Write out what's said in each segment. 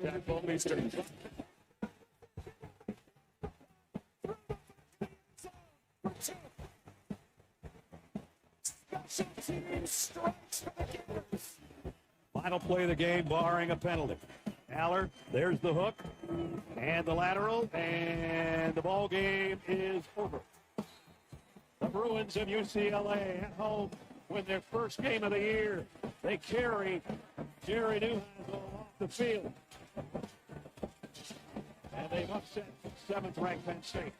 That ball needs to final play of the game, barring a penalty. Aller, there's the hook, and the lateral, and the ball game is over. The Bruins of UCLA at home win their first game of the year. They carry Jerry Neuheisel off the field. And they've upset 7th-ranked Penn State.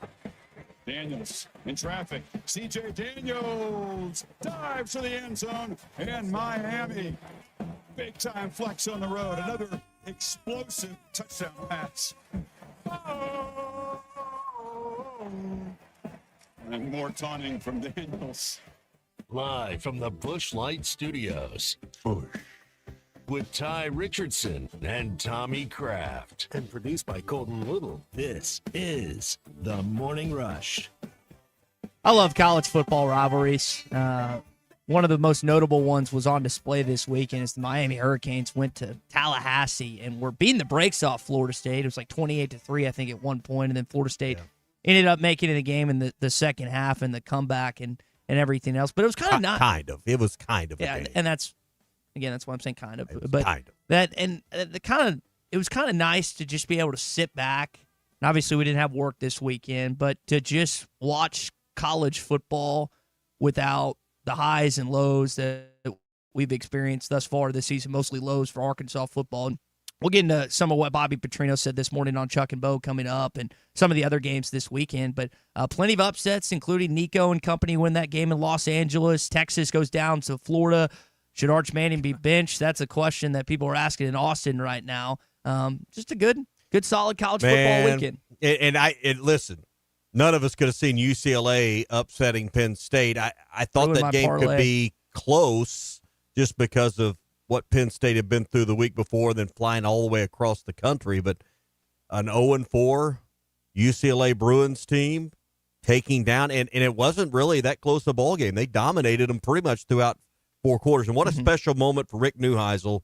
Daniels in traffic. C.J. Daniels dives to the end zone, and Miami, big-time flex on the road. Another explosive touchdown pass. Oh! And more taunting from Daniels. Live from the Busch Light Studios. With Ty Richardson and Tommy Kraft. And produced by Colton Little. This is The Morning Rush. I love college football rivalries. One of the most notable ones was on display this weekend as the Miami Hurricanes went to Tallahassee and were beating the brakes off Florida State. It was like 28-3, I think, at one point, and then Florida State ended up making it a game in the second half and the comeback and everything else. But it was kind of not. Kind of. It was kind of a game. And that's why I'm saying kind of. But kind of. It was kind of nice to just be able to sit back. And obviously, we didn't have work this weekend, but to just watch college football without the highs and lows that we've experienced thus far this season, mostly lows for Arkansas football. And we'll get into some of what Bobby Petrino said this morning on Chuck and Bo coming up and some of the other games this weekend. But plenty of upsets, including Nico and company win that game in Los Angeles. Texas goes down to Florida. Should Arch Manning be benched? That's a question that people are asking in Austin right now. Just a good solid college football weekend. And listen, none of us could have seen UCLA upsetting Penn State. I thought that game could be close just because of what Penn State had been through the week before, then flying all the way across the country. But an 0-4 UCLA Bruins team taking down, and it wasn't really that close a ball game. They dominated them pretty much throughout 4 quarters. And what a special moment for Rick Neuheisel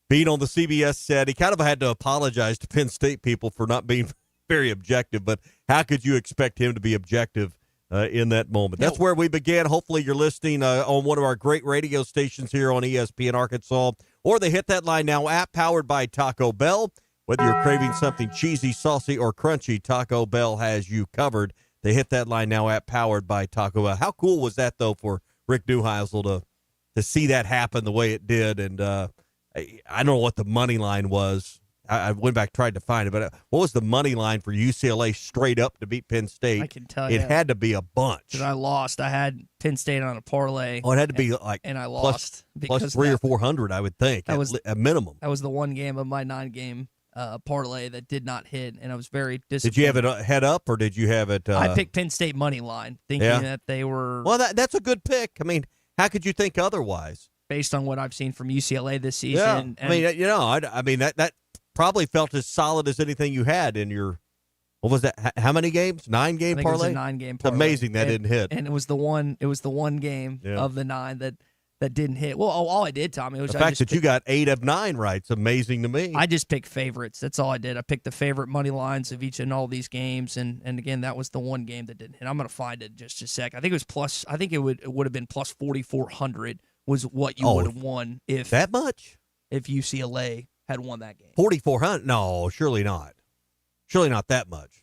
being on the CBS set. He kind of had to apologize to Penn State people for not being very objective, but how could you expect him to be objective in that moment? That's where we began. Hopefully you're listening on one of our great radio stations here on ESPN Arkansas, or the Hit That Line Now app powered by Taco Bell. Whether you're craving something cheesy, saucy, or crunchy, Taco Bell has you covered. The Hit That Line Now app powered by Taco Bell. How cool was that, though, for Rick Neuheisel to see that happen the way it did? And I don't know what the money line was. I went back, tried to find it, but what was the money line for UCLA straight up to beat Penn State? I can tell you. It had to be a bunch. Because I lost. I had Penn State on a parlay. Oh, it had to be like and I lost plus 300 or 400, I would think. That was a minimum. That was the one game of my 9-game parlay that did not hit, and I was very disappointed. Did you have it head up, or did you have it? I picked Penn State money line, thinking that they were. Well, that's a good pick. I mean, how could you think otherwise? Based on what I've seen from UCLA this season. Yeah. I mean, that probably felt as solid as anything you had in your, what was that? How many games? 9-game parlay? It was a 9-game parlay. It's amazing that didn't hit. And it was the one game of the 9 that didn't hit. Well, all I did, Tommy, was the fact that you got 8 of 9 right. It's amazing to me. I just picked favorites. That's all I did. I picked the favorite money lines of each and all these games, and again, that was the one game that didn't hit. I'm going to find it in just a sec. I think it was plus. I think it would have been plus 4,400 was what you would have won if that much. If UCLA had won that game. 4,400? No, surely not. Surely not that much.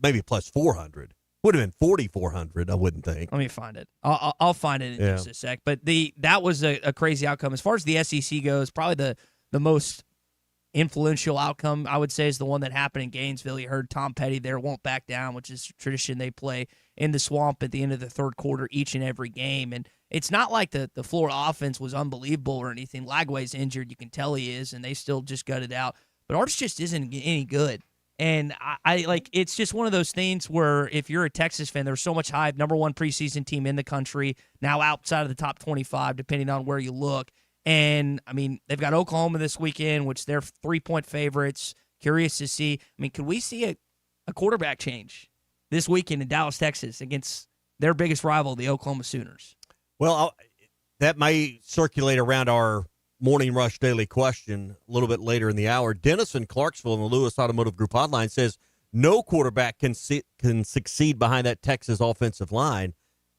Maybe plus 400. Would have been 4,400, I wouldn't think. Let me find it. I'll find it in just a sec. But that was a crazy outcome. As far as the SEC goes, probably the most influential outcome, I would say, is the one that happened in Gainesville. You heard Tom Petty there won't back down, which is tradition. They play in the swamp at the end of the third quarter each and every game. And it's not like the Florida offense was unbelievable or anything. Lagway's injured. You can tell he is, and they still just gutted out. But Arch just isn't any good. And I like, it's just one of those things where if you're a Texas fan, there's so much hype. Number 1 preseason team in the country, now outside of the top 25, depending on where you look. And, I mean, they've got Oklahoma this weekend, which they're 3-point favorites. Curious to see. I mean, could we see a quarterback change this weekend in Dallas, Texas, against their biggest rival, the Oklahoma Sooners? Well, that may circulate around our Morning Rush Daily Question a little bit later in the hour. Dennis in Clarksville in the Lewis Automotive Group hotline says no quarterback can succeed behind that Texas offensive line.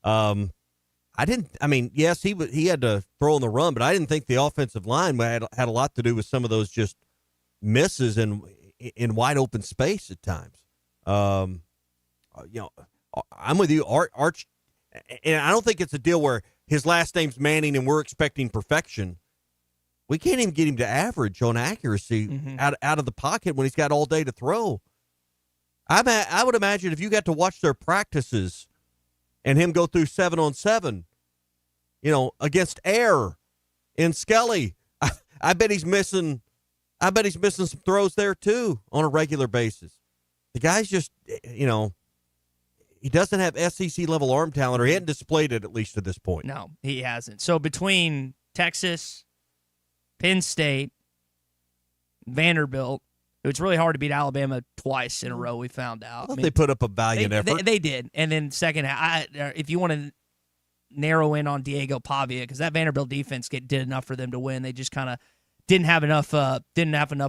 Yes, he had to throw on the run, but I didn't think the offensive line had a lot to do with some of those just misses in wide open space at times. I'm with you, Arch, and I don't think it's a deal where his last name's Manning and we're expecting perfection. We can't even get him to average on accuracy out of the pocket when he's got all day to throw. I would imagine if you got to watch their practices and him go through 7-on-7, against air in Skelly, I bet he's missing some throws there too on a regular basis. The guy's just, he doesn't have SEC level arm talent, or he hadn't displayed it at least to this point. No, he hasn't. So between Texas, Penn State, Vanderbilt, it's really hard to beat Alabama twice in a row, we found out. They put up a valiant effort. They did. And then second, if you want to narrow in on Diego Pavia, because that Vanderbilt defense did enough for them to win. They just kind of didn't have enough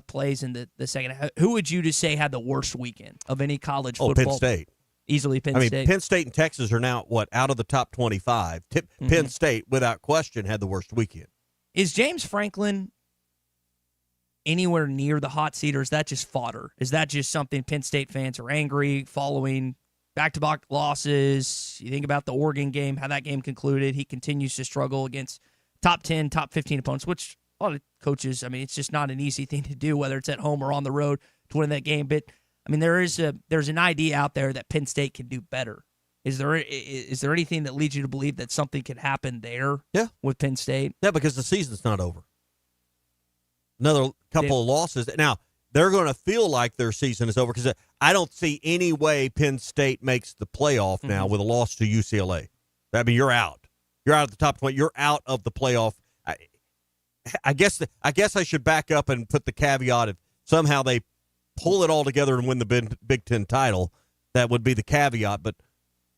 plays in the second half. Who would you just say had the worst weekend of any college football? Penn State. Easily Penn State. Penn State and Texas are now, out of the top 25. Penn State, without question, had the worst weekend. Is James Franklin anywhere near the hot seat, or is that just fodder? Is that just something Penn State fans are angry following back-to-back losses? You think about the Oregon game, how that game concluded. He continues to struggle against top 10, top 15 opponents, which a lot of coaches, it's just not an easy thing to do, whether it's at home or on the road to win that game. But, there's an idea out there that Penn State can do better. Is there anything that leads you to believe that something could happen there with Penn State? Yeah, because the season's not over. Another couple of losses. Now, they're going to feel like their season is over because I don't see any way Penn State makes the playoff now with a loss to UCLA. You're out. You're out of the top 20. You're out of the playoff. I guess I should back up and put the caveat if somehow they pull it all together and win the Big Ten title. That would be the caveat, but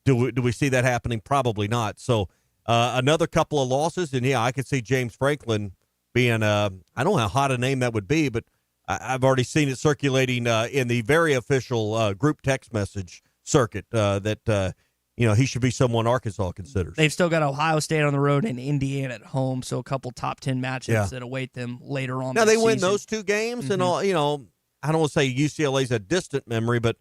do we see that happening? Probably not. So another couple of losses, and I could see James Franklin being I don't know how hot a name that would be, but I've already seen it circulating in the very official group text message circuit that he should be someone Arkansas considers. They've still got Ohio State on the road and Indiana at home, so a couple top 10 matchups that await them later on. Now they win those two games, and all. I don't want to say UCLA's a distant memory, but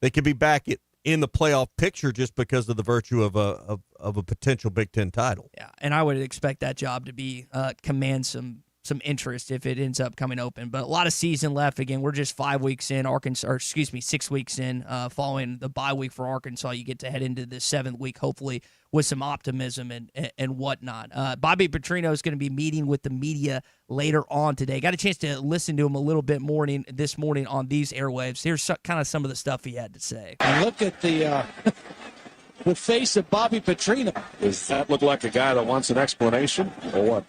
they could be back in the playoff picture just because of the virtue of a potential Big Ten title. Yeah, and I would expect that job to be command some interest if it ends up coming open. But a lot of season left. Again, we're just 5 weeks in. 6 weeks in. Following the bye week for Arkansas, you get to head into the 7th week, hopefully with some optimism and whatnot. Bobby Petrino is going to be meeting with the media later on today. Got a chance to listen to him a little bit this morning on these airwaves. Here's kind of some of the stuff he had to say. And look at the face of Bobby Petrino. Does that look like a guy that wants an explanation or what?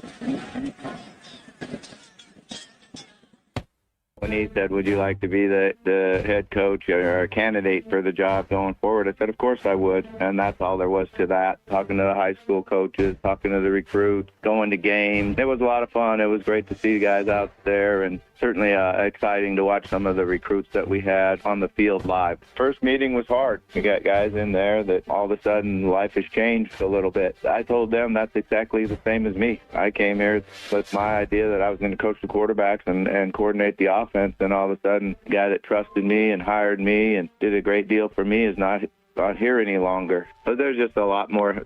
When he said, would you like to be the head coach or a candidate for the job going forward, I said, of course I would. And that's all there was to that. Talking to the high school coaches, talking to the recruits, going to games. It was a lot of fun. It was great to see guys out there, and certainly exciting to watch some of the recruits that we had on the field live. First meeting was hard. We got guys in there that all of a sudden life has changed a little bit. I told them that's exactly the same as me. I came here with my idea that I was going to coach the quarterbacks and coordinate the offense, and all of a sudden the guy that trusted me and hired me and did a great deal for me is not here any longer. But there's just a lot more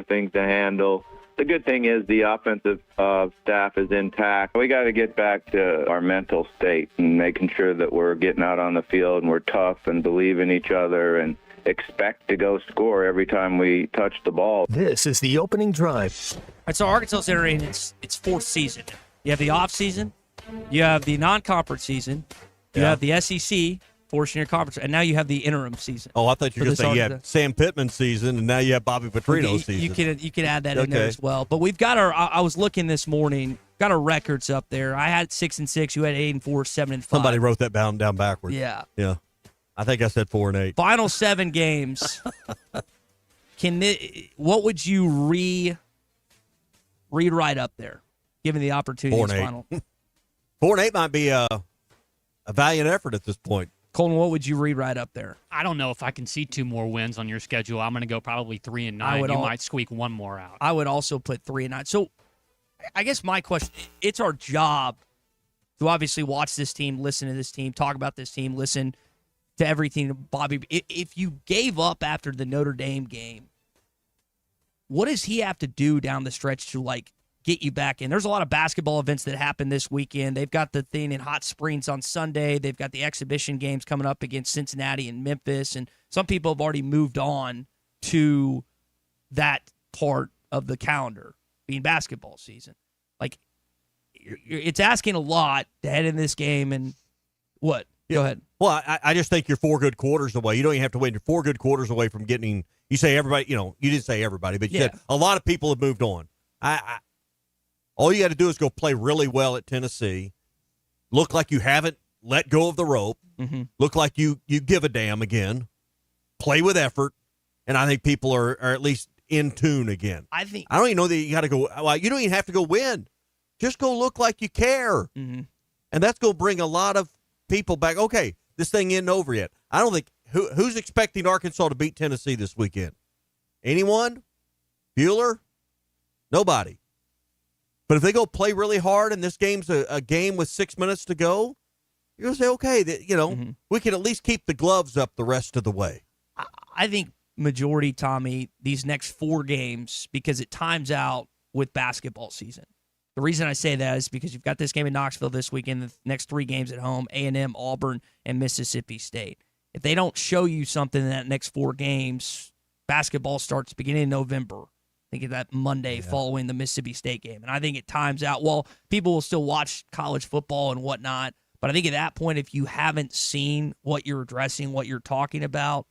things to handle. The good thing is the offensive staff is intact. We got to get back to our mental state and making sure that we're getting out on the field and we're tough and believe in each other and expect to go score every time we touch the ball. This is the opening drive. All right, so Arkansas is entering its fourth season. You have the off season, you have the non-conference season, you have the SEC portion of your conference, and now you have the interim season. Oh, I thought you were going to say you had Sam Pittman's season, and now you have Bobby Petrino's season. You could add that in there as well. But we've got I was looking this morning, got our records up there. I had 6-6. You had 8-4, 7-5. Somebody wrote that down backwards. Yeah. Yeah. I think I said 4-8. Final 7 games. What would you rewrite up there? given the opportunity. 4-8. 4-8 might be a valiant effort at this point. Colton, what would you read right up there? I don't know if I can see 2 more wins on your schedule. I'm going to go probably 3-9. You might squeak 1 more out. I would also put 3-9. So I guess my question, it's our job to obviously watch this team, listen to this team, talk about this team, listen to everything. Bobby, if you gave up after the Notre Dame game, what does he have to do down the stretch to, like, get you back in? There's a lot of basketball events that happen this weekend. They've got the thing in Hot Springs on Sunday. They've got the exhibition games coming up against Cincinnati and Memphis, and some people have already moved on to that part of the calendar, being basketball season. Like, it's asking a lot to head in this game, and what? Go ahead. Well, I just think you're 4 good quarters away. You don't even have to wait. You're 4 good quarters away from getting. You say everybody. You didn't say everybody, but you said a lot of people have moved on. All you got to do is go play really well at Tennessee. Look like you haven't let go of the rope. Mm-hmm. Look like you give a damn again. Play with effort, and I think people are at least in tune again. I don't even know that you got to go. Well, you don't even have to go win. Just go look like you care, mm-hmm. and that's going to bring a lot of people back. Okay, this thing isn't over yet. I don't think who's expecting Arkansas to beat Tennessee this weekend. Anyone? Bueller? Nobody. But if they go play really hard and this game's a game with 6 minutes to go, you're going to say, okay, mm-hmm. we can at least keep the gloves up the rest of the way. I think majority, Tommy, these next 4 games, because it times out with basketball season. The reason I say that is because you've got this game in Knoxville this weekend, the next 3 games at home, A&M, Auburn, and Mississippi State. If they don't show you something in that next 4 games, basketball starts beginning in November. I think of that Monday following the Mississippi State game. And I think it times out. Well, people will still watch college football and whatnot, but I think at that point, if you haven't seen what you're addressing, what you're talking about,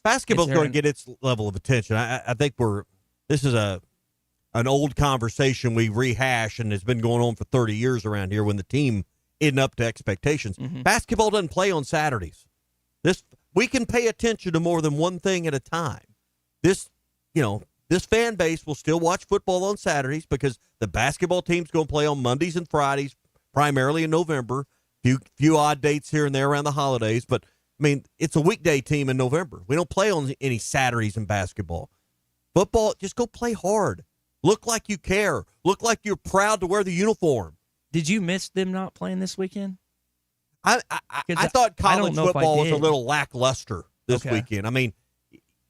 basketball's going to get its level of attention. I think this is an old conversation we rehash, and it's been going on for 30 years around here when the team isn't up to expectations. Mm-hmm. Basketball doesn't play on Saturdays. We can pay attention to more than one thing at a time. This fan base will still watch football on Saturdays because the basketball team's going to play on Mondays and Fridays, primarily in November. Few odd dates here and there around the holidays, but I mean, it's a weekday team in November. We don't play on any Saturdays in basketball. Football, just go play hard. Look like you care. Look like you're proud to wear the uniform. Did you miss them not playing this weekend? I thought college football was a little lackluster this weekend. I mean,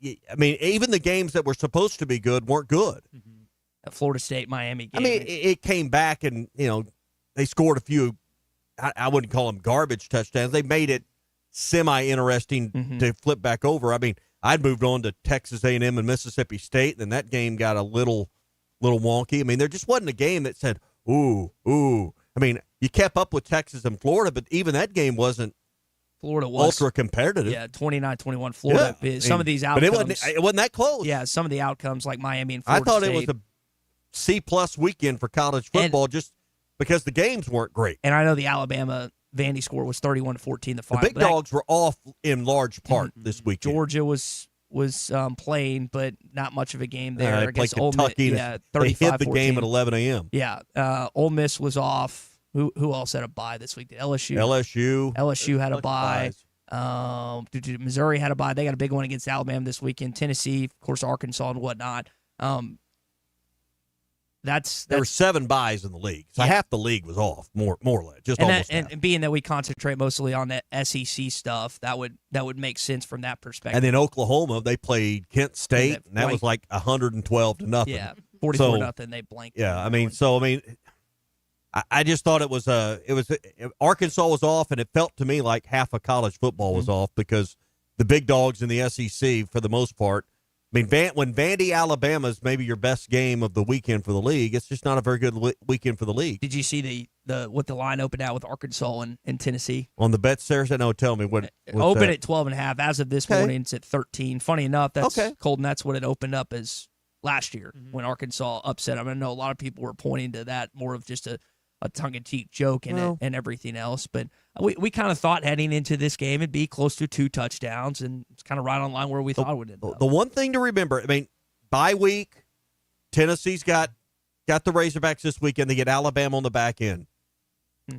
even the games that were supposed to be good weren't good. Mm-hmm. That Florida State Miami game. I mean, it came back and they scored a few. I wouldn't call them garbage touchdowns. They made it semi-interesting mm-hmm. to flip back over. I mean, I'd moved on to Texas A&M and Mississippi State, and then that game got a little wonky. I mean, there just wasn't a game that said, ooh. I mean, you kept up with Texas and Florida, but even that game wasn't ultra competitive. Yeah, 29-21 Florida. Yeah, some of these outcomes. But it wasn't that close. Yeah, some of the outcomes like Miami and Florida I thought State. It was a C-plus weekend for college football just because the games weren't great. And I know the Alabama Vandy score was 31-14 the final. The big dogs were off in large part this weekend. Georgia was playing, but not much of a game there. I guess Kentucky. They hit the game at 11 a.m. Yeah, Ole Miss was off. Who else had a bye this week? LSU had a bye. Missouri had a bye. They got a big one against Alabama this weekend. Tennessee, of course, Arkansas and whatnot. There were 7 byes in the league, so half the league was off, more or less, just almost half. And being that we concentrate mostly on the SEC stuff, that would make sense from that perspective. And then Oklahoma, they played Kent State, and that was like 112-0. Yeah, 44-0. They blanked. Yeah, I just thought it was Arkansas was off, and it felt to me like half of college football was off because the big dogs in the SEC, for the most part. I mean, when Vandy, Alabama is maybe your best game of the weekend for the league, it's just not a very good weekend for the league. Did you see what the line opened out with Arkansas and Tennessee? On the bet, Sarah? No, tell me what. Open at 12.5. As of this morning, it's at 13. Funny enough, that's Colton. That's what it opened up as last year when Arkansas upset them. I know a lot of people were pointing to that more of just a tongue-in-cheek joke and everything else. But we kind of thought heading into this game it'd be close to 2 touchdowns, and it's kind of right on line where we thought it would end up. The one thing to remember, I mean, bye week, Tennessee's got got the Razorbacks this weekend. They get Alabama on the back end.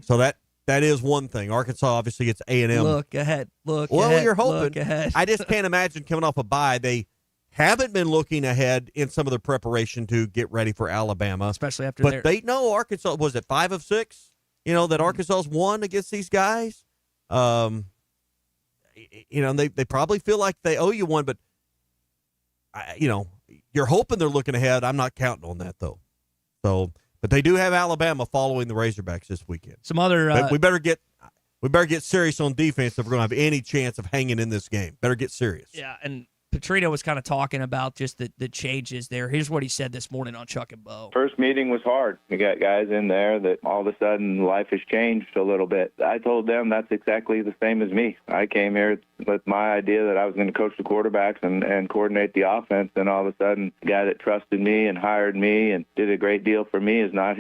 So that is one thing. Arkansas obviously gets A&M. Look ahead. Well, you're hoping. Look ahead. I just can't imagine coming off a bye. They haven't been looking ahead in some of their preparation to get ready for Alabama. Especially after But they know Arkansas, was it 5 of 6? That Arkansas's won against these guys. They probably feel like they owe you one, but, you're hoping they're looking ahead. I'm not counting on that, though. So, but they do have Alabama following the Razorbacks this weekend. Some other but we better get serious on defense if we're going to have any chance of hanging in this game. Better get serious. Yeah, and Petrino was kind of talking about just the changes there. Here's what he said this morning on Chuck and Bo. First meeting was hard. We got guys in there that all of a sudden life has changed a little bit. I told them that's exactly the same as me. I came here with my idea that I was going to coach the quarterbacks and coordinate the offense, and all of a sudden the guy that trusted me and hired me and did a great deal for me is not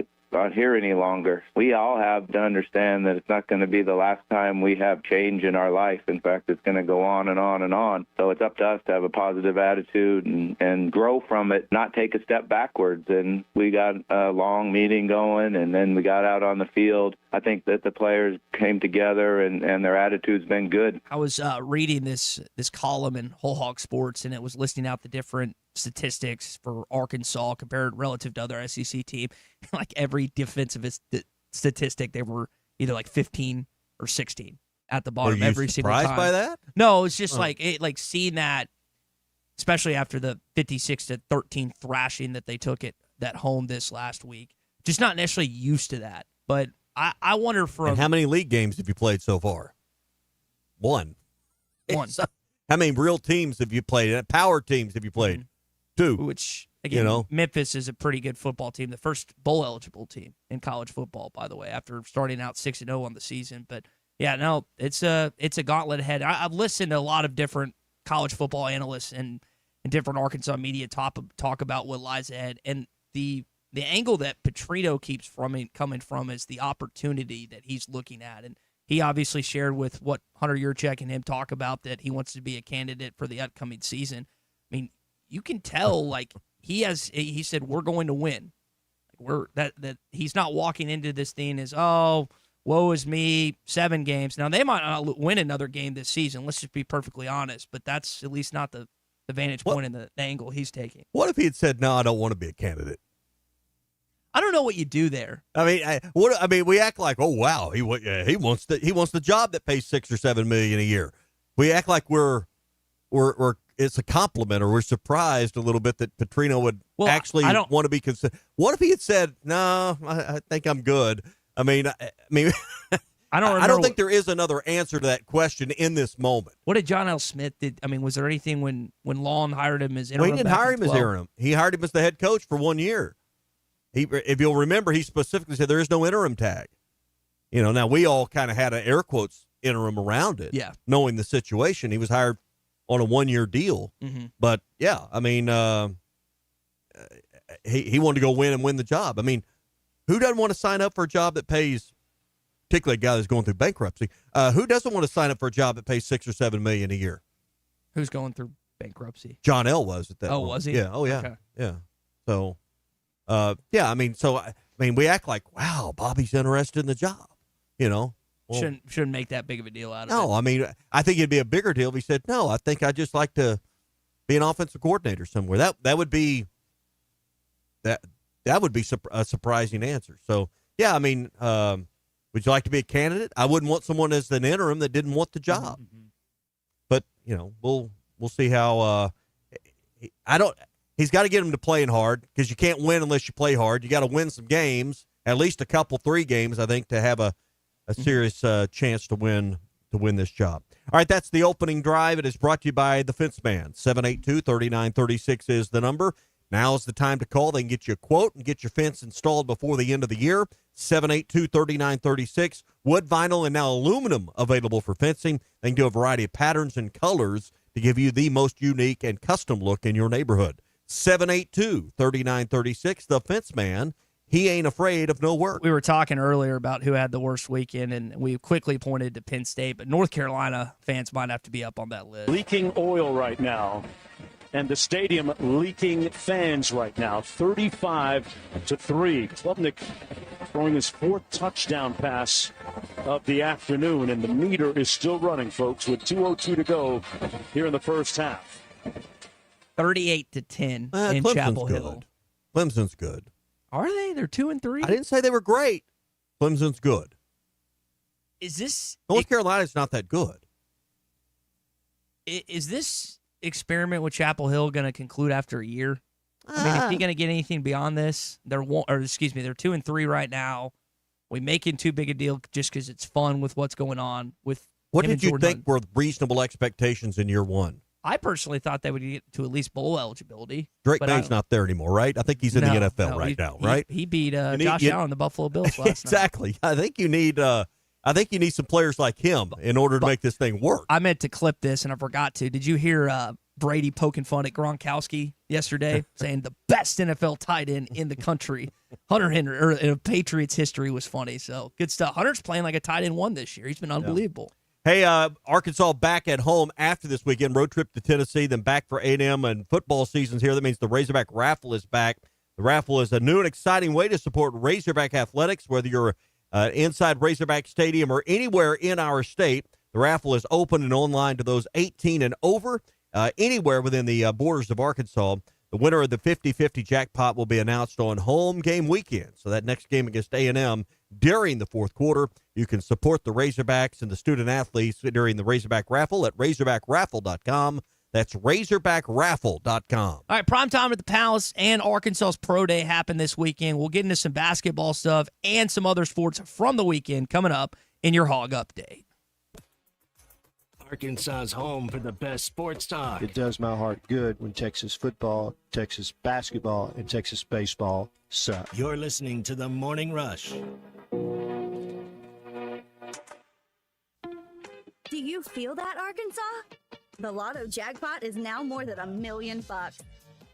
here any longer. We all have to understand that it's not going to be the last time we have change in our life. In fact, it's going to go on and on and on. So it's up to us to have a positive attitude and grow from it, not take a step backwards. And we got a long meeting going, and then we got out on the field. I think that the players came together, and their attitude's been good. I was reading this column in Whole Hog Sports, and it was listing out the different statistics for Arkansas compared relative to other SEC team. Like every defensive statistic, they were either like 15 or 16 at the bottom every single time. Surprised by that? No, it's just like seeing that, especially after the 56-13 thrashing that they took at home this last week. Just not necessarily used to that, but I wonder And how many league games have you played so far? One. How many real teams have you played? Power teams have you played? 2. Which, again, Memphis is a pretty good football team. The first bowl-eligible team in college football, by the way, after starting out 6-0 on the season. But, yeah, no, it's a gauntlet ahead. I've listened to a lot of different college football analysts and different Arkansas media talk about what lies ahead. And the angle that Petrino keeps coming from is the opportunity that he's looking at. And he obviously shared with what Hunter Yurchek and him talk about that he wants to be a candidate for the upcoming season. I mean, you can tell, like, he said, we're going to win. That he's not walking into this thing as, oh, woe is me, 7 games. Now, they might not win another game this season. Let's just be perfectly honest. But that's at least not the vantage point and the angle he's taking. What if he had said, no, I don't want to be a candidate? I don't know what you do there. I mean, we act like, oh wow, he wants the job that pays $6 or $7 million a year. We act like we're it's a compliment, or we're surprised a little bit that Petrino would actually want to be considered. What if he had said, no, I think I'm good? I mean, I don't think there is another answer to that question in this moment. What did John L. Smith did? I mean, was there anything when Lawn hired him as interim? Well, he didn't hire him as interim. He hired him as the head coach for 1 year. If you'll remember, he specifically said there is no interim tag. Now we all kind of had an air quotes interim around it, knowing the situation. He was hired on a 1-year deal, but yeah, I mean, he wanted to go win the job. I mean, who doesn't want to sign up for a job that pays, particularly a guy that's going through bankruptcy? Who doesn't want to sign up for a job that pays $6 or $7 million a year? Who's going through bankruptcy? John L. was at that. Oh, was he? Yeah. Oh, yeah. Okay. Yeah. So. I mean, we act like, wow, Bobby's interested in the job, Well, shouldn't make that big of a deal out of it. No, I mean, I think it'd be a bigger deal if he said, no, I think I'd just like to be an offensive coordinator somewhere. That would be a surprising answer. So, yeah, I mean, would you like to be a candidate? I wouldn't want someone as an interim that didn't want the job. But, we'll see how he's got to get him to playing hard, because you can't win unless you play hard. You got to win some games, at least a couple, 3 games, I think, to have a serious chance to win this job. All right, that's the opening drive. It is brought to you by the Fence Man. 782-3936 is the number. Now is the time to call. They can get you a quote and get your fence installed before the end of the year. 782-3936. Wood, vinyl, and now aluminum available for fencing. They can do a variety of patterns and colors to give you the most unique and custom look in your neighborhood. 782-3936. The Fence Man. He ain't afraid of no work. We were talking earlier about who had the worst weekend, and we quickly pointed to Penn State, but North Carolina fans might have to be up on that list. Leaking oil right now. and the stadium leaking fans right now. 35-3. Klubnik throwing his 4th touchdown pass of the afternoon, and the meter is still running, folks, with 2:02 to go here in the first half. 38-10 in Clemson's Chapel good. Hill. Clemson's good. Are they? They're 2-3. I didn't say they were great. Clemson's good. Is this North Carolina's not that good? Is this experiment with Chapel Hill going to conclude after a year? I mean, is he going to get anything beyond this? They're 2-3 right now. We making too big a deal just because it's fun with what's going on with. What did you think were reasonable expectations in year one? I personally thought they would get to at least bowl eligibility. Drake May's not there anymore, right? I think he's in the NFL right now, right? He beat Josh Allen, the Buffalo Bills last exactly. night. I think you need some players like him in order to make this thing work. I meant to clip this and I forgot to. Did you hear Brady poking fun at Gronkowski yesterday, saying the best NFL tight end in the country? Hunter Henry, or in Patriots history, was funny. So good stuff. Hunter's playing like a tight end 1 this year. He's been unbelievable. Hey, Arkansas back at home after this weekend. Road trip to Tennessee, then back for A&M, and football season's here. That means the Razorback Raffle is back. The raffle is a new and exciting way to support Razorback athletics, whether you're inside Razorback Stadium or anywhere in our state. The raffle is open and online to those 18 and over, anywhere within the borders of Arkansas. The winner of the 50-50 jackpot will be announced on home game weekend. So that next game against A&M during the fourth quarter, you can support the Razorbacks and the student athletes during the Razorback Raffle at RazorbackRaffle.com. That's RazorbackRaffle.com. All right, prime time at the Palace and Arkansas's Pro Day happened this weekend. We'll get into some basketball stuff and some other sports from the weekend coming up in your Hog Update. Arkansas's home for the best sports talk. It does my heart good when Texas football, Texas basketball, and Texas baseball suck. You're listening to The Morning Rush. Do you feel that, Arkansas? The Lotto jackpot is now more than $1 million.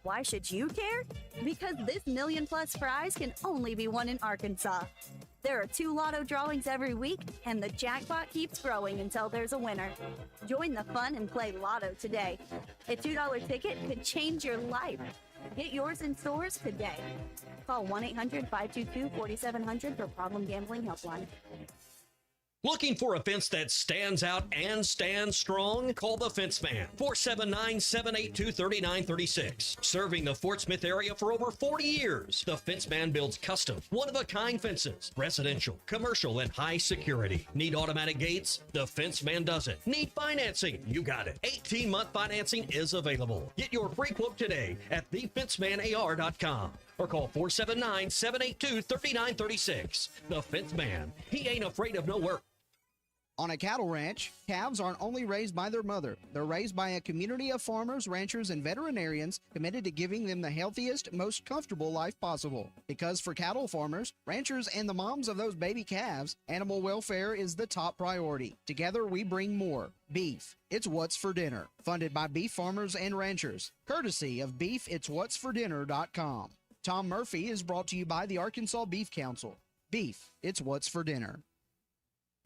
Why should you care? Because this $1 million+ prize can only be won in Arkansas. There are 2 Lotto drawings every week, and the jackpot keeps growing until there's a winner. Join the fun and play Lotto today. A $2 ticket could change your life. Get yours in stores today. Call 1-800-522-4700 for Problem Gambling Helpline. Looking for a fence that stands out and stands strong? Call the Fence Man, 479-782-3936. Serving the Fort Smith area for over 40 years, the Fence Man builds custom, one-of-a-kind fences, residential, commercial, and high security. Need automatic gates? The Fence Man does it. Need financing? You got it. 18-month financing is available. Get your free quote today at thefencemanar.com or call 479-782-3936. The Fence Man. He ain't afraid of no work. On a cattle ranch, calves aren't only raised by their mother. They're raised by a community of farmers, ranchers, and veterinarians committed to giving them the healthiest, most comfortable life possible. Because for cattle farmers, ranchers, and the moms of those baby calves, animal welfare is the top priority. Together, we bring more. Beef. It's What's for Dinner. Funded by beef farmers and ranchers. Courtesy of BeefIt'sWhat'sForDinner.com. Tom Murphy is brought to you by the Arkansas Beef Council. Beef. It's What's for Dinner.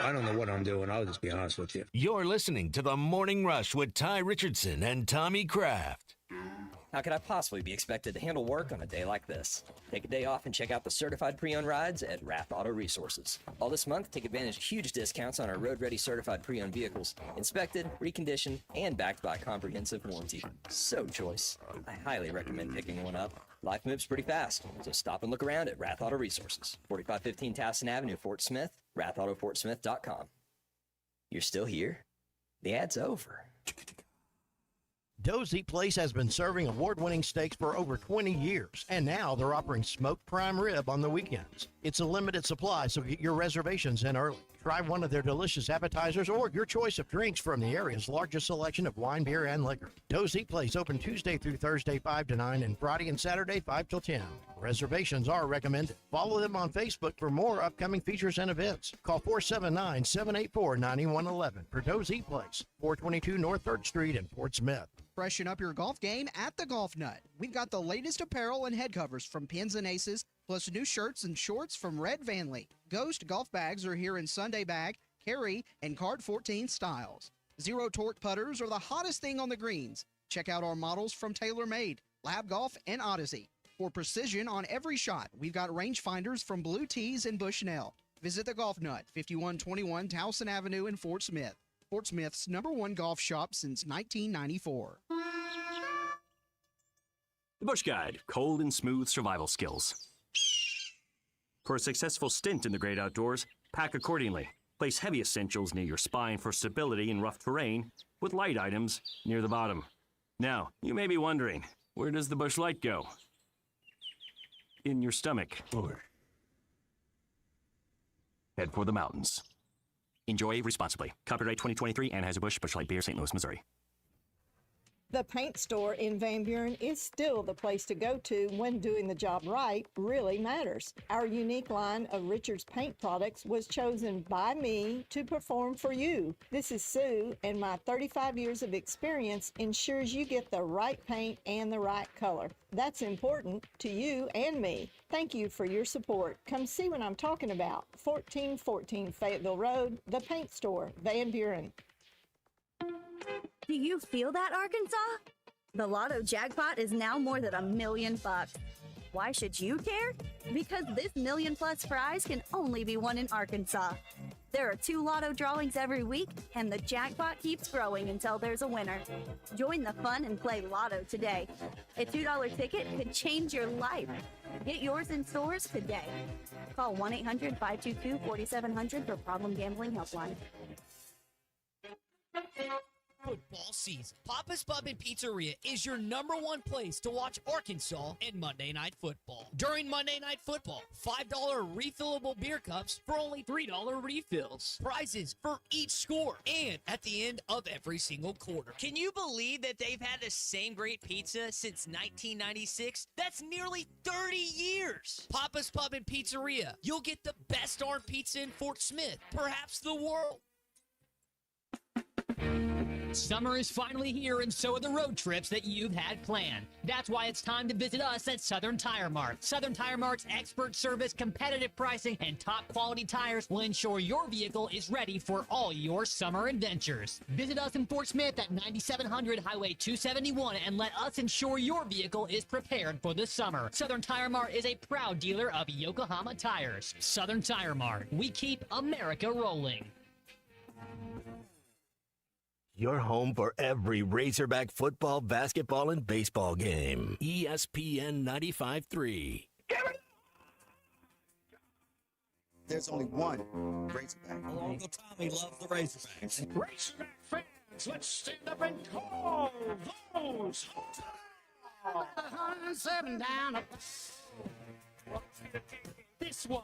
I don't know what I'm doing. I'll just be honest with you. You're listening to The Morning Rush with Ty Richardson and Tommy Kraft. How could I possibly be expected to handle work on a day like this? Take a day off and check out the certified pre-owned rides at Rath Auto Resources. All this month, take advantage of huge discounts on our road-ready certified pre-owned vehicles, inspected, reconditioned, and backed by a comprehensive warranty. So choice. I highly recommend picking one up. Life moves pretty fast, so stop and look around at Rath Auto Resources, 4515 Tasson Avenue, Fort Smith, rathautofortsmith.com. You're still here? The ad's over. Dozy Place has been serving award-winning steaks for over 20 years, and now they're offering smoked prime rib on the weekends. It's a limited supply, so get your reservations in early. Try one of their delicious appetizers or your choice of drinks from the area's largest selection of wine, beer, and liquor. Dozy Place open Tuesday through Thursday 5 to 9 and Friday and Saturday 5 till 10. Reservations are recommended. Follow them on Facebook for more upcoming features and events. Call 479-784-9111 for Dozy Place, 422 North 3rd Street in Fort Smith. Freshen up your golf game at the Golf Nut. We've got the latest apparel and head covers from Pins and Aces, plus new shirts and shorts from Red Vanley. Ghost golf bags are here in Sunday bag, carry, and card 14 styles. Zero torque putters are the hottest thing on the greens. Check out our models from TaylorMade, Lab Golf, and Odyssey. For precision on every shot, we've got rangefinders from Blue Tees and Bushnell. Visit the Golf Nut, 5121 Towson Avenue in Fort Smith. Fort Smith's #1 golf shop since 1994. The Bush Guide, cold and smooth survival skills. For a successful stint in the great outdoors, pack accordingly. Place heavy essentials near your spine for stability in rough terrain, with light items near the bottom. Now, you may be wondering, where does the Bush Light go? In your stomach. Head for the mountains. Enjoy responsibly. Copyright 2023 Anheuser-Busch Busch Light Beer, St. Louis, Missouri. The paint store in Van Buren is still the place to go to when doing the job right really matters. Our unique line of Richards paint products was chosen by me to perform for you. This is Sue, and my 35 years of experience ensures you get the right paint and the right color. That's important to you and me. Thank you for your support. Come see what I'm talking about. 1414 Fayetteville Road, the paint store, Van Buren. Do you feel that, Arkansas? The Lotto jackpot is now more than $1 million. Why should you care? Because this $1 million+ prize can only be won in Arkansas. There are 2 Lotto drawings every week, and the jackpot keeps growing until there's a winner. Join the fun and play Lotto today. A $2 ticket could change your life. Get yours in stores today. Call 1-800-522-4700 for Problem Gambling Helpline. Football season. Papa's Pub and Pizzeria is your #1 place to watch Arkansas and Monday Night Football. During Monday Night Football, $5 refillable beer cups for only $3 refills. Prizes for each score and at the end of every single quarter. Can you believe that they've had the same great pizza since 1996? That's nearly 30 years. Papa's Pub and Pizzeria. You'll get the best darn pizza in Fort Smith, perhaps the world. Summer is finally here, and so are the road trips that you've had planned. That's why it's time to visit us at Southern Tire Mart. Southern Tire Mart's expert service, competitive pricing, and top quality tires will ensure your vehicle is ready for all your summer adventures. Visit us in Fort Smith at 9700 Highway 271 and let us ensure your vehicle is prepared for the summer. Southern Tire Mart is a proud dealer of Yokohama tires. Southern Tire Mart. We keep America rolling. Your home for every Razorback football, basketball, and baseball game. ESPN 95.3. There's only one Razorback. Uncle Tommy loves the Razorbacks. Razorback fans, let's stand up and call those. 107 down. This one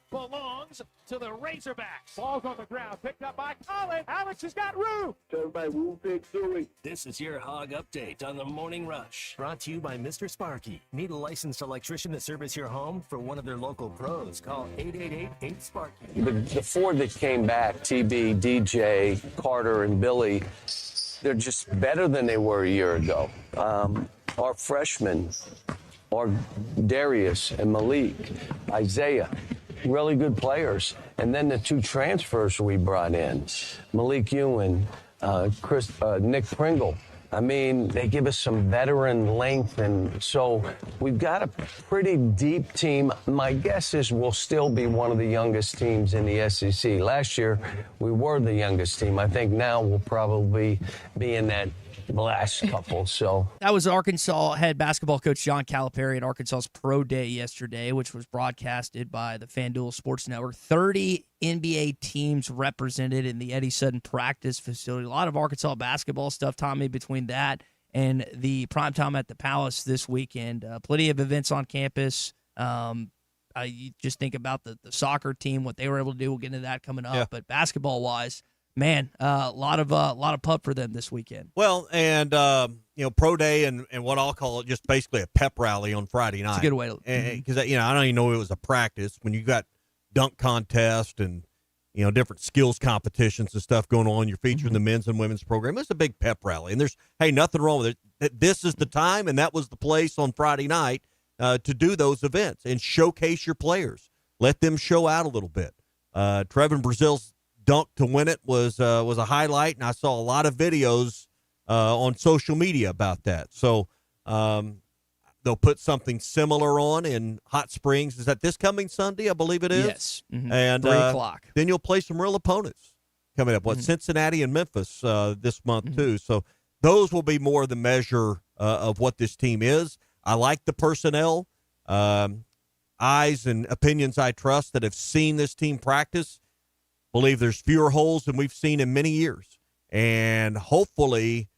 belongs to the Razorbacks. Ball's on the ground, picked up by Colin. Alex has got room. Everybody, Woo Big Suey. This is your Hog Update on the Morning Rush. Brought to you by Mr. Sparky. Need a licensed electrician to service your home? For one of their local pros, call 888-8-SPARKY. The four that came back, TB, DJ, Carter, and Billy, they're just better than they were a year ago. Our freshmen are Darius and Malik, Isaiah, really good players. And then the 2 transfers we brought in, Malik Ewan, Nick Pringle. I mean, they give us some veteran length, and so we've got a pretty deep team. My guess is we'll still be one of the youngest teams in the SEC. Last year, we were the youngest team. I think now we'll probably be in that last couple. So that was Arkansas head basketball coach John Calipari at Arkansas's Pro Day yesterday, which was broadcasted by the FanDuel Sports Network. 30 NBA teams represented in the Eddie Sutton practice facility. A lot of Arkansas basketball stuff, Tommy, between that and the primetime at the Palace this weekend. Plenty of events on campus. You just think about the soccer team, what they were able to do. We'll get into that coming up. Yeah. But basketball-wise, man, a lot of pub for them this weekend. Well, and Pro Day and what I'll call it just basically a pep rally on Friday night. It's a good way to because I don't even know it was a practice when you got dunk contest and different skills competitions and stuff going on. You're featuring the men's and women's program. It's a big pep rally, and there's nothing wrong with it. This is the time, and that was the place on Friday night to do those events and showcase your players. Let them show out a little bit. Trevin Brazil's dunk to win it was a highlight, and I saw a lot of videos on social media about that. So they'll put something similar on in Hot Springs. Is that this coming Sunday? I believe it is. Yes. Mm-hmm. And 3 o'clock. Then you'll play some real opponents coming up. Cincinnati and Memphis this month too. So those will be more the measure of what this team is. I like the personnel, eyes and opinions I trust that have seen this team practice. Believe there's fewer holes than we've seen in many years, and hopefully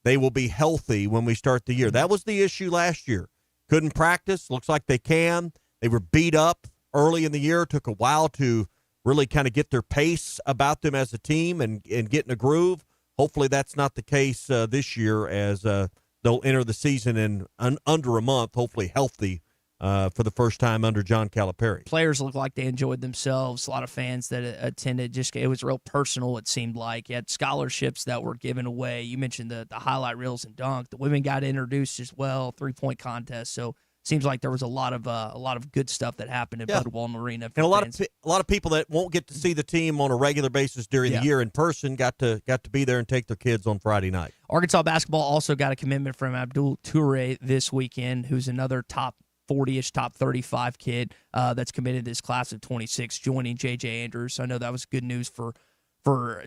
they will be healthy when we start the year. That was the issue last year. Couldn't practice. Looks like they can. They were beat up early in the year. Took a while to really kind of get their pace about them as a team and get in a groove. Hopefully that's not the case this year as they'll enter the season in under a month, hopefully healthy for the first time under John Calipari. Players look like they enjoyed themselves. A lot of fans that attended, it was real personal, it seemed like. You had scholarships that were given away. You mentioned the highlight reels and dunk. The women got introduced as well, 3-point contest. So seems like there was a lot of good stuff that happened at Bud Walton Arena. And a lot of people that won't get to see the team on a regular basis during the year in person got to be there and take their kids on Friday night. Arkansas basketball also got a commitment from Abdul Toure this weekend, who's another top 40-ish, top 35 kid that's committed this class of 26, joining J.J. Andrews. I know that was good news for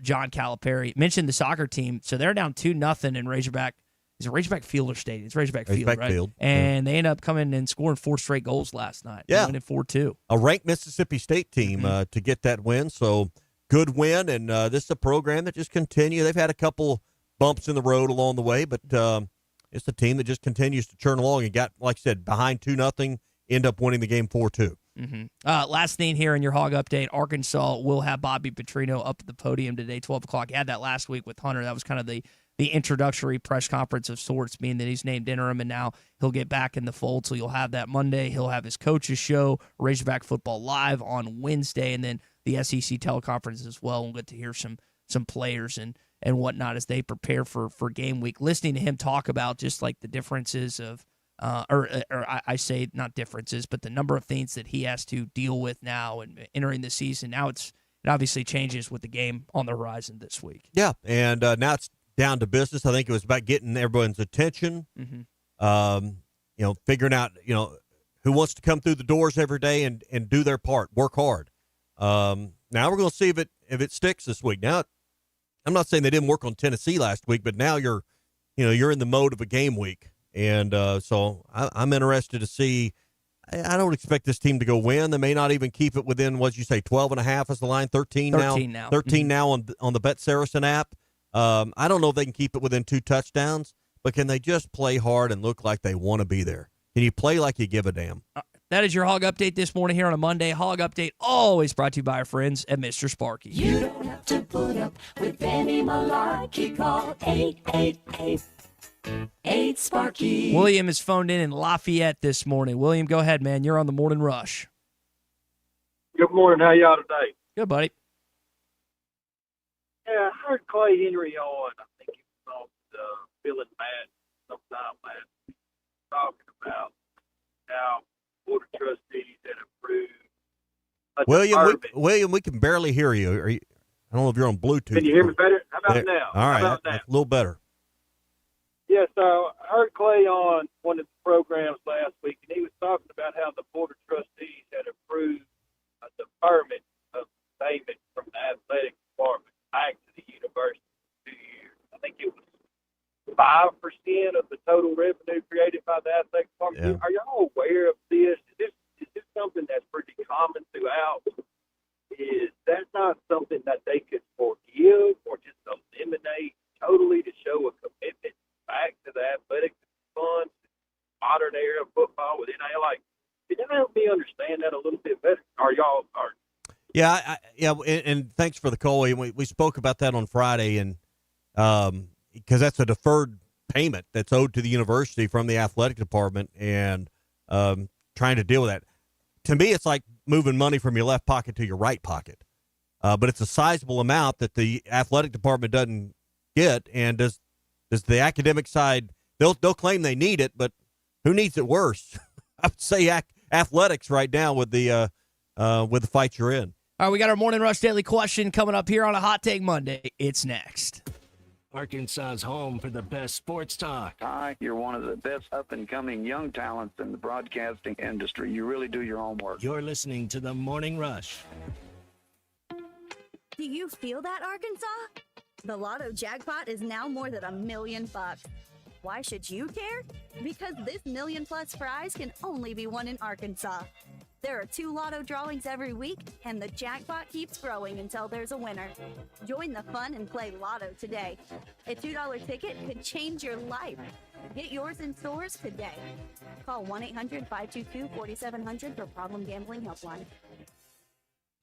John Calipari. Mentioned the soccer team, so they're down 2-0 in Razorback. Is it Razorback Field or Stadium? It's Razorback Field, right? Field. And they end up coming and scoring 4 straight goals last night. Yeah. Winning 4-2. A ranked Mississippi State team to get that win. So good win. And this is a program that just continues. They've had a couple bumps in the road along the way, but it's a team that just continues to churn along and got, like I said, behind 2-0, end up winning the game 4-2. Last thing here in your Hog Update, Arkansas will have Bobby Petrino up at the podium today, 12 o'clock. He had that last week with Hunter. That was kind of the introductory press conference of sorts, being that he's named interim, and now he'll get back in the fold. So you'll have that Monday. He'll have his coaches show, Razorback Football Live on Wednesday, and then the SEC teleconference as well. We'll get to hear some players and whatnot as they prepare for game week. Listening to him talk about just like the differences of I say not differences, but the number of things that he has to deal with now and entering the season. Now it obviously changes with the game on the horizon this week. Yeah, and now it's down to business. I think it was about getting everyone's attention, figuring out, who wants to come through the doors every day and do their part, work hard. Now we're going to see if it sticks this week. Now, I'm not saying they didn't work on Tennessee last week, but now you're in the mode of a game week. And so I'm interested to see. I don't expect this team to go win. They may not even keep it within, what you say, 12.5 is the line, 13 now. 13 now on the Bet Saracen app. I don't know if they can keep it within 2 touchdowns, but can they just play hard and look like they want to be there? Can you play like you give a damn? That is your Hog Update this morning here on a Monday. Hog Update always brought to you by our friends at Mr. Sparky. You don't have to put up with any malarkey. Call 888-8 William is phoned in Lafayette this morning. William, go ahead, man. You're on the Morning Rush. Good morning. How y'all today? Good, buddy. Yeah, I heard Clay Henry on, I think he was on Bill and Matt sometime last week, talking about how Board of Trustees had approved William, we can barely hear you. I don't know if you're on Bluetooth. Can you hear me better? How about now? All right, that's a little better. Yeah, so I heard Clay on one of the programs last week, and he was talking about how the Board of Trustees had approved a deferment of payment from the athletic department back to the university for 2 years. I think it was 5% of the total revenue created by the athletic department. Yeah. Are y'all aware of this? Is this something that's pretty common throughout? Is that not something that they could forgive or just eliminate totally to show a commitment back to the athletic funds, modern era of football with NIL? Like, can you help me understand that a little bit better? Yeah, and thanks for the call. We spoke about that on Friday, and because that's a deferred payment that's owed to the university from the athletic department, and trying to deal with that. To me, it's like moving money from your left pocket to your right pocket, but it's a sizable amount that the athletic department doesn't get, and does the academic side? They'll claim they need it, but who needs it worse? I would say athletics right now with the fight you're in. All right, we got our Morning Rush Daily Question coming up here on a Hot Take Monday. It's next. Arkansas's home for the best sports talk. Ty, you're one of the best up-and-coming young talents in the broadcasting industry. You really do your homework. You're listening to The Morning Rush. Do you feel that, Arkansas? The Lotto jackpot is now more than $1 million. Why should you care? Because this $1 million+ prize can only be won in Arkansas. There are 2 Lotto drawings every week, and the jackpot keeps growing until there's a winner. Join the fun and play Lotto today. A $2 ticket could change your life. Get yours in stores today. Call 1-800-522-4700 for Problem Gambling Helpline.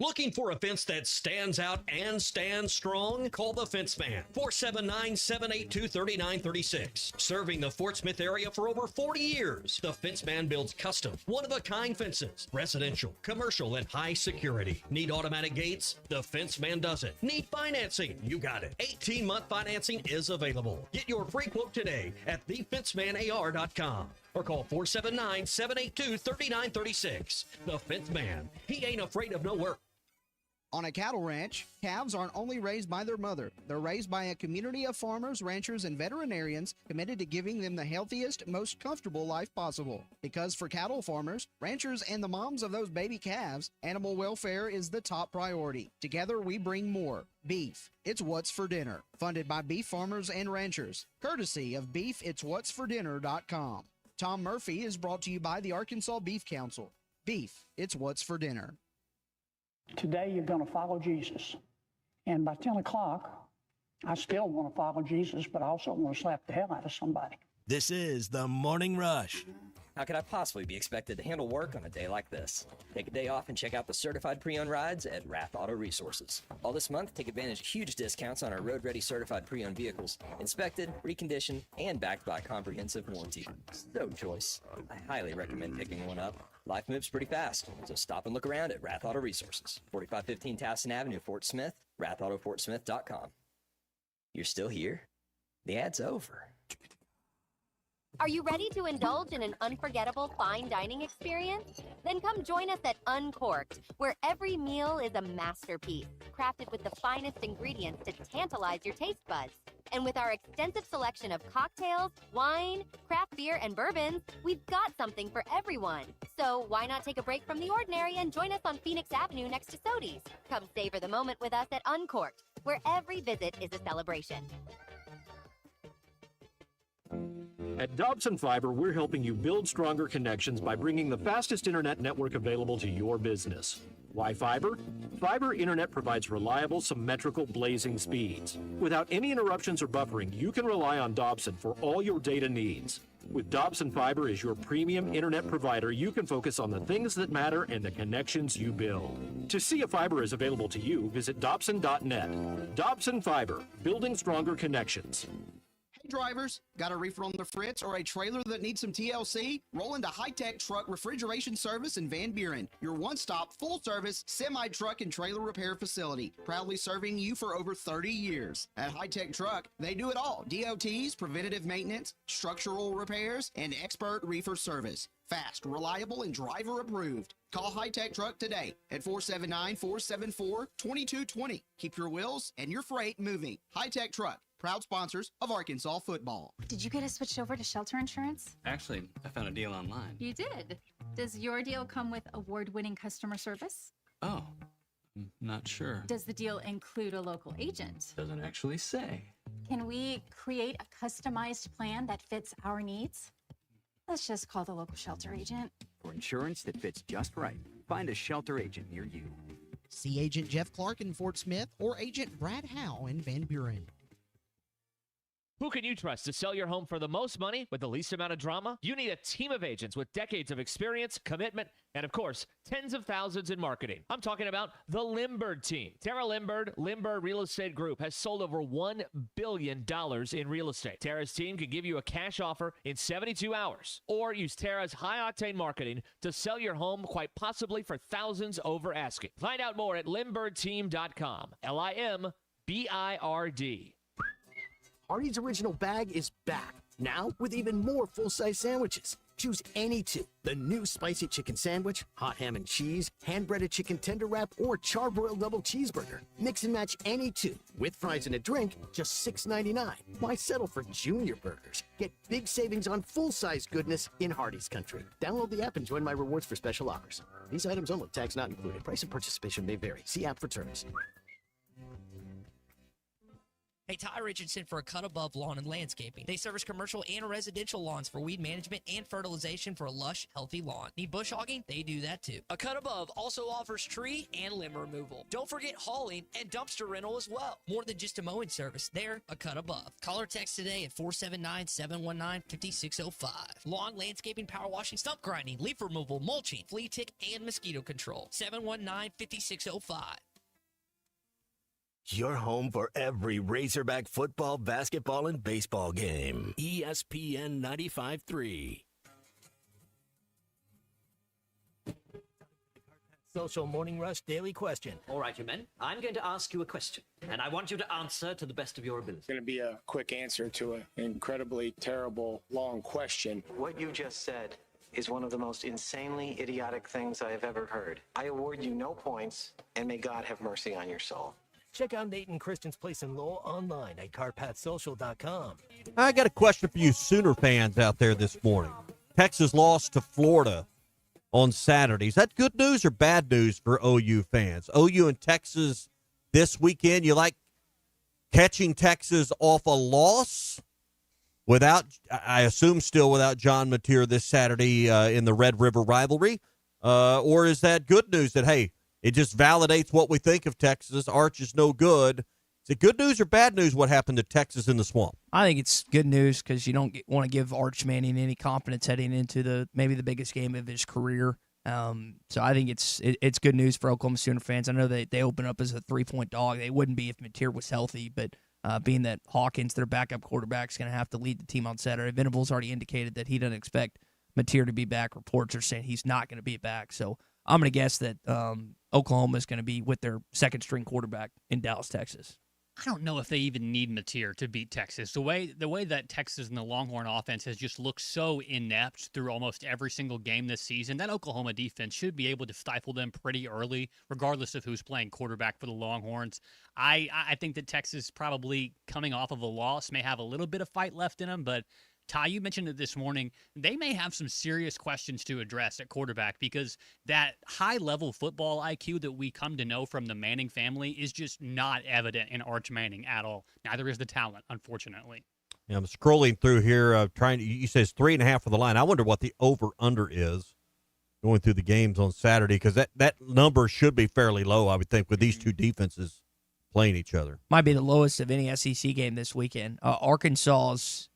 Looking for a fence that stands out and stands strong? Call the Fence Man, 479-782-3936. Serving the Fort Smith area for over 40 years, the Fence Man builds custom, one-of-a-kind fences, residential, commercial, and high security. Need automatic gates? The Fence Man does it. Need financing? You got it. 18-month financing is available. Get your free quote today at thefencemanar.com. Or call 479-782-3936. The Fence Man. He ain't afraid of no work. On a cattle ranch, calves aren't only raised by their mother. They're raised by a community of farmers, ranchers, and veterinarians committed to giving them the healthiest, most comfortable life possible. Because for cattle farmers, ranchers, and the moms of those baby calves, animal welfare is the top priority. Together, we bring more. Beef. It's What's for Dinner. Funded by beef farmers and ranchers. Courtesy of beefitswhatsfordinner.com. Tom Murphy is brought to you by the Arkansas Beef Council. Beef, it's what's for dinner. Today you're going to follow Jesus. And by 10 o'clock, I still want to follow Jesus, but I also want to slap the hell out of somebody. This is The Morning Rush. How could I possibly be expected to handle work on a day like this? Take a day off and check out the certified pre-owned rides at Rath Auto Resources. All this month, take advantage of huge discounts on our road-ready certified pre-owned vehicles, inspected, reconditioned, and backed by a comprehensive warranty. So choice. I highly recommend picking one up. Life moves pretty fast, so stop and look around at Rath Auto Resources, 4515 Towson Avenue, Fort Smith, rathautofortsmith.com. You're still here? The ad's over. Are you ready to indulge in an unforgettable fine dining experience? Then come join us at Uncorked, where every meal is a masterpiece, crafted with the finest ingredients to tantalize your taste buds. And with our extensive selection of cocktails, wine, craft beer, and bourbons, we've got something for everyone. So why not take a break from the ordinary and join us on Phoenix Avenue next to Sodi's? Come savor the moment with us at Uncorked, where every visit is a celebration. At Dobson Fiber, we're helping you build stronger connections by bringing the fastest internet network available to your business. Why fiber? Fiber internet provides reliable, symmetrical, blazing speeds. Without any interruptions or buffering, you can rely on Dobson for all your data needs. With Dobson Fiber as your premium internet provider, you can focus on the things that matter and the connections you build. To see if fiber is available to you, visit Dobson.net. Dobson Fiber, building stronger connections. Drivers, got a reefer on the fritz or a trailer that needs some TLC? Roll into High Tech Truck Refrigeration Service in Van Buren, your one-stop, full-service semi-truck and trailer repair facility, proudly serving you for over 30 years. At High Tech Truck, they do it all: DOTs, preventative maintenance, structural repairs, and expert reefer service. Fast, reliable, and driver approved. Call High Tech Truck today at 479-474-2220. Keep your wheels and your freight moving. High Tech Truck, proud sponsors of Arkansas football. Did you get us switched over to shelter insurance? Actually, I found a deal online. You did. Does your deal come with award-winning customer service? Oh, I'm not sure. Does the deal include a local agent? Doesn't actually say. Can we create a customized plan that fits our needs? Let's just call the local shelter agent. For insurance that fits just right, find a shelter agent near you. See Agent Jeff Clark in Fort Smith or Agent Brad Howe in Van Buren. Who can you trust to sell your home for the most money with the least amount of drama? You need a team of agents with decades of experience, commitment, and of course, tens of thousands in marketing. I'm talking about the Limbird team. Tara Limbird Real Estate Group has sold over $1 billion in real estate. Tara's team can give you a cash offer in 72 hours, or use Tara's high-octane marketing to sell your home quite possibly for thousands over asking. Find out more at limbirdteam.com. LIMBIRD. Artie's Original Bag is back, now with even more full-size sandwiches. Choose any two. The new spicy chicken sandwich, hot ham and cheese, hand-breaded chicken tender wrap, or charbroiled double cheeseburger. Mix and match any two. With fries and a drink, just $6.99. Why settle for junior burgers? Get big savings on full-size goodness in Hardee's Country. Download the app and join my rewards for special offers. These items only, tax not included. Price and participation may vary. See app for terms. Hey, Ty Richardson for A Cut Above Lawn and Landscaping. They service commercial and residential lawns for weed management and fertilization for a lush, healthy lawn. Need bush hogging? They do that too. A Cut Above also offers tree and limb removal. Don't forget hauling and dumpster rental as well. More than just a mowing service, they're A Cut Above. Call or text today at 479-719-5605. Lawn, landscaping, power washing, stump grinding, leaf removal, mulching, flea tick, and mosquito control. 719-5605. Your home for every Razorback football, basketball, and baseball game. ESPN 95.3. Social Morning Rush Daily Question. All right, you men. I'm going to ask you a question, and I want you to answer to the best of your ability. It's going to be a quick answer to an incredibly terrible, long question. What you just said is one of the most insanely idiotic things I have ever heard. I award you no points, and may God have mercy on your soul. Check out Nate and Christian's Place in Lowell online at carpathsocial.com. I got a question for you Sooner fans out there this morning. Texas lost to Florida on Saturday. Is that good news or bad news for OU fans? OU and Texas this weekend, you like catching Texas off a loss without, I assume still without John Mateer this Saturday in the Red River rivalry? Or is that good news that, hey, it just validates what we think of Texas? Arch is no good. Is it good news or bad news what happened to Texas in the Swamp? I think it's good news because you don't want to give Arch Manning any confidence heading into maybe the biggest game of his career. So I think it's good news for Oklahoma Sooner fans. I know they open up as a 3-point dog. They wouldn't be if Mateer was healthy, but being that Hawkins, their backup quarterback, is going to have to lead the team on Saturday. Venables already indicated that he doesn't expect Mateer to be back. Reports are saying he's not going to be back. So I'm going to guess that Oklahoma is going to be with their second-string quarterback in Dallas, Texas. I don't know if they even need Mateer to beat Texas. The way that Texas and the Longhorn offense has just looked so inept through almost every single game this season, that Oklahoma defense should be able to stifle them pretty early, regardless of who's playing quarterback for the Longhorns. I think that Texas, probably coming off of a loss, may have a little bit of fight left in them, but Ty, you mentioned it this morning. They may have some serious questions to address at quarterback because that high-level football IQ that we come to know from the Manning family is just not evident in Arch Manning at all. Neither is the talent, unfortunately. Yeah, I'm scrolling through here, trying to. You say it's 3.5 for the line. I wonder what the over/under is going through the games on Saturday because that number should be fairly low, I would think, with these two defenses playing each other. Might be the lowest of any SEC game this weekend. Arkansas's.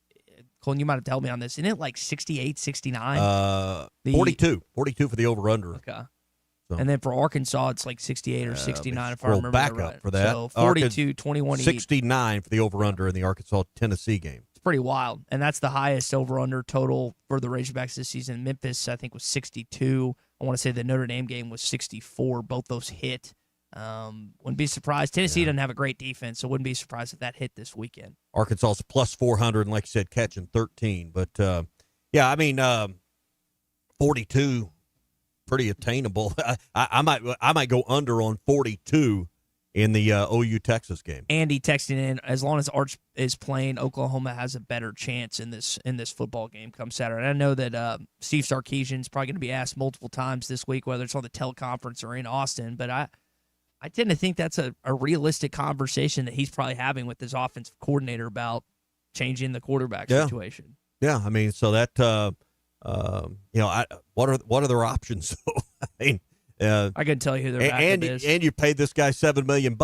Colin, you might have told me on this. Isn't it like 68, 69? 42 for the over-under. Okay. So. And then for Arkansas, it's like 68 or 69 if I remember back right. Up for that. So 42, 21 each. 69 for the over-under in the Arkansas-Tennessee game. It's pretty wild. And that's the highest over-under total for the Razorbacks this season. Memphis, I think, was 62. I want to say the Notre Dame game was 64. Both those hit. Wouldn't be surprised. Tennessee doesn't have a great defense, so wouldn't be surprised if that hit this weekend. Arkansas's plus 400, and like you said, catching 13. But, 42, pretty attainable. I might go under on 42 in the OU Texas game. Andy texting in, as long as Arch is playing, Oklahoma has a better chance in this football game come Saturday. And I know that Steve Sarkisian's probably going to be asked multiple times this week, whether it's on the teleconference or in Austin, but I tend to think that's a realistic conversation that he's probably having with his offensive coordinator about changing the quarterback situation. Yeah, I mean, so that what are their options? I mean, I can tell you who their backup is. And you paid this guy $7 million.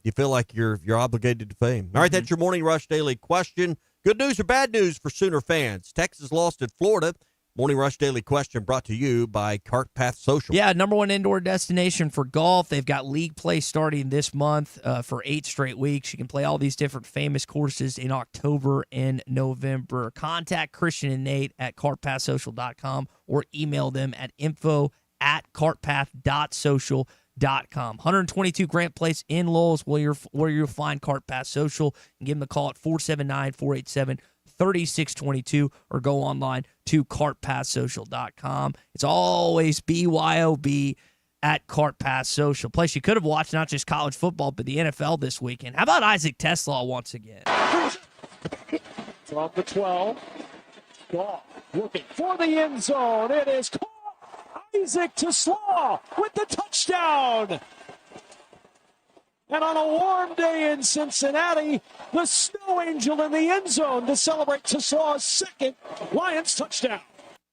You feel like you're obligated to pay him. All right, that's your Morning Rush Daily Question. Good news or bad news for Sooner fans? Texas lost at Florida. Morning Rush Daily Question brought to you by Cart Path Social. Yeah, number one indoor destination for golf. They've got league play starting this month for 8 straight weeks. You can play all these different famous courses in October and November. Contact Christian and Nate at cartpathsocial.com or email them at info@cartpath.social.com. 122 Grant Place in Lowell is where you'll find Cart Path Social. And give them a call at 479-487-3300. 3622 or go online to cartpasssocial.com. It's always BYOB at Cart Pass Social. Plus, you could have watched not just college football, but the NFL this weekend. How about Isaac Tesla once again? From the 12. Goff looking for the end zone. It is caught. Isaac Tesla with the touchdown. And on a warm day in Cincinnati, the Snow Angel in the end zone to celebrate Tesla's second Lions touchdown.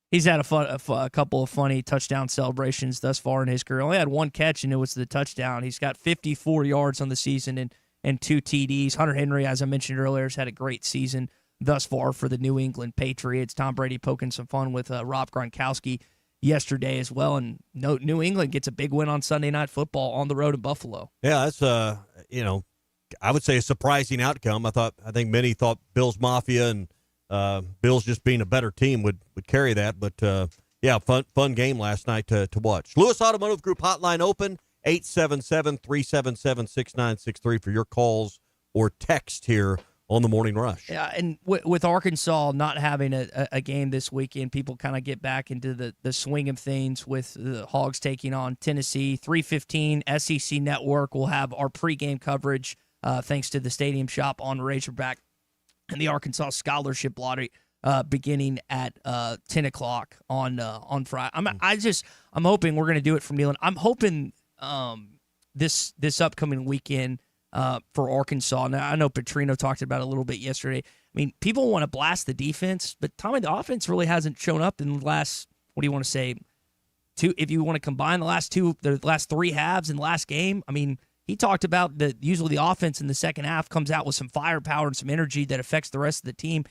He's had a couple of funny touchdown celebrations thus far in his career. Only had one catch, and it was the touchdown. He's got 54 yards on the season and 2 TDs. Hunter Henry, as I mentioned earlier, has had a great season thus far for the New England Patriots. Tom Brady poking some fun with Rob Gronkowski yesterday as well. And New England gets a big win on Sunday Night Football on the road in Buffalo. Yeah, that's I would say a surprising outcome. I think many thought Bills Mafia and Bills just being a better team would carry that. But fun game last night to watch. Lewis Automotive Group hotline open 877-377-6963 for your calls or text here on the Morning Rush. Yeah, and with Arkansas not having a game this weekend, people kind of get back into the swing of things with the Hogs taking on Tennessee. 3:15 SEC Network will have our pregame coverage thanks to the Stadium Shop on Razorback and the Arkansas Scholarship Lottery beginning at 10 o'clock on Friday. I'm hoping we're going to do it from Neyland. I'm hoping this upcoming weekend for Arkansas. Now, I know Petrino talked about it a little bit yesterday. I mean, people want to blast the defense, but Tommy, the offense really hasn't shown up in the last, what do you want to say, if you want to combine the last 3 halves in the last game. I mean, he talked about that usually the offense in the second half comes out with some firepower and some energy that affects the rest of the team.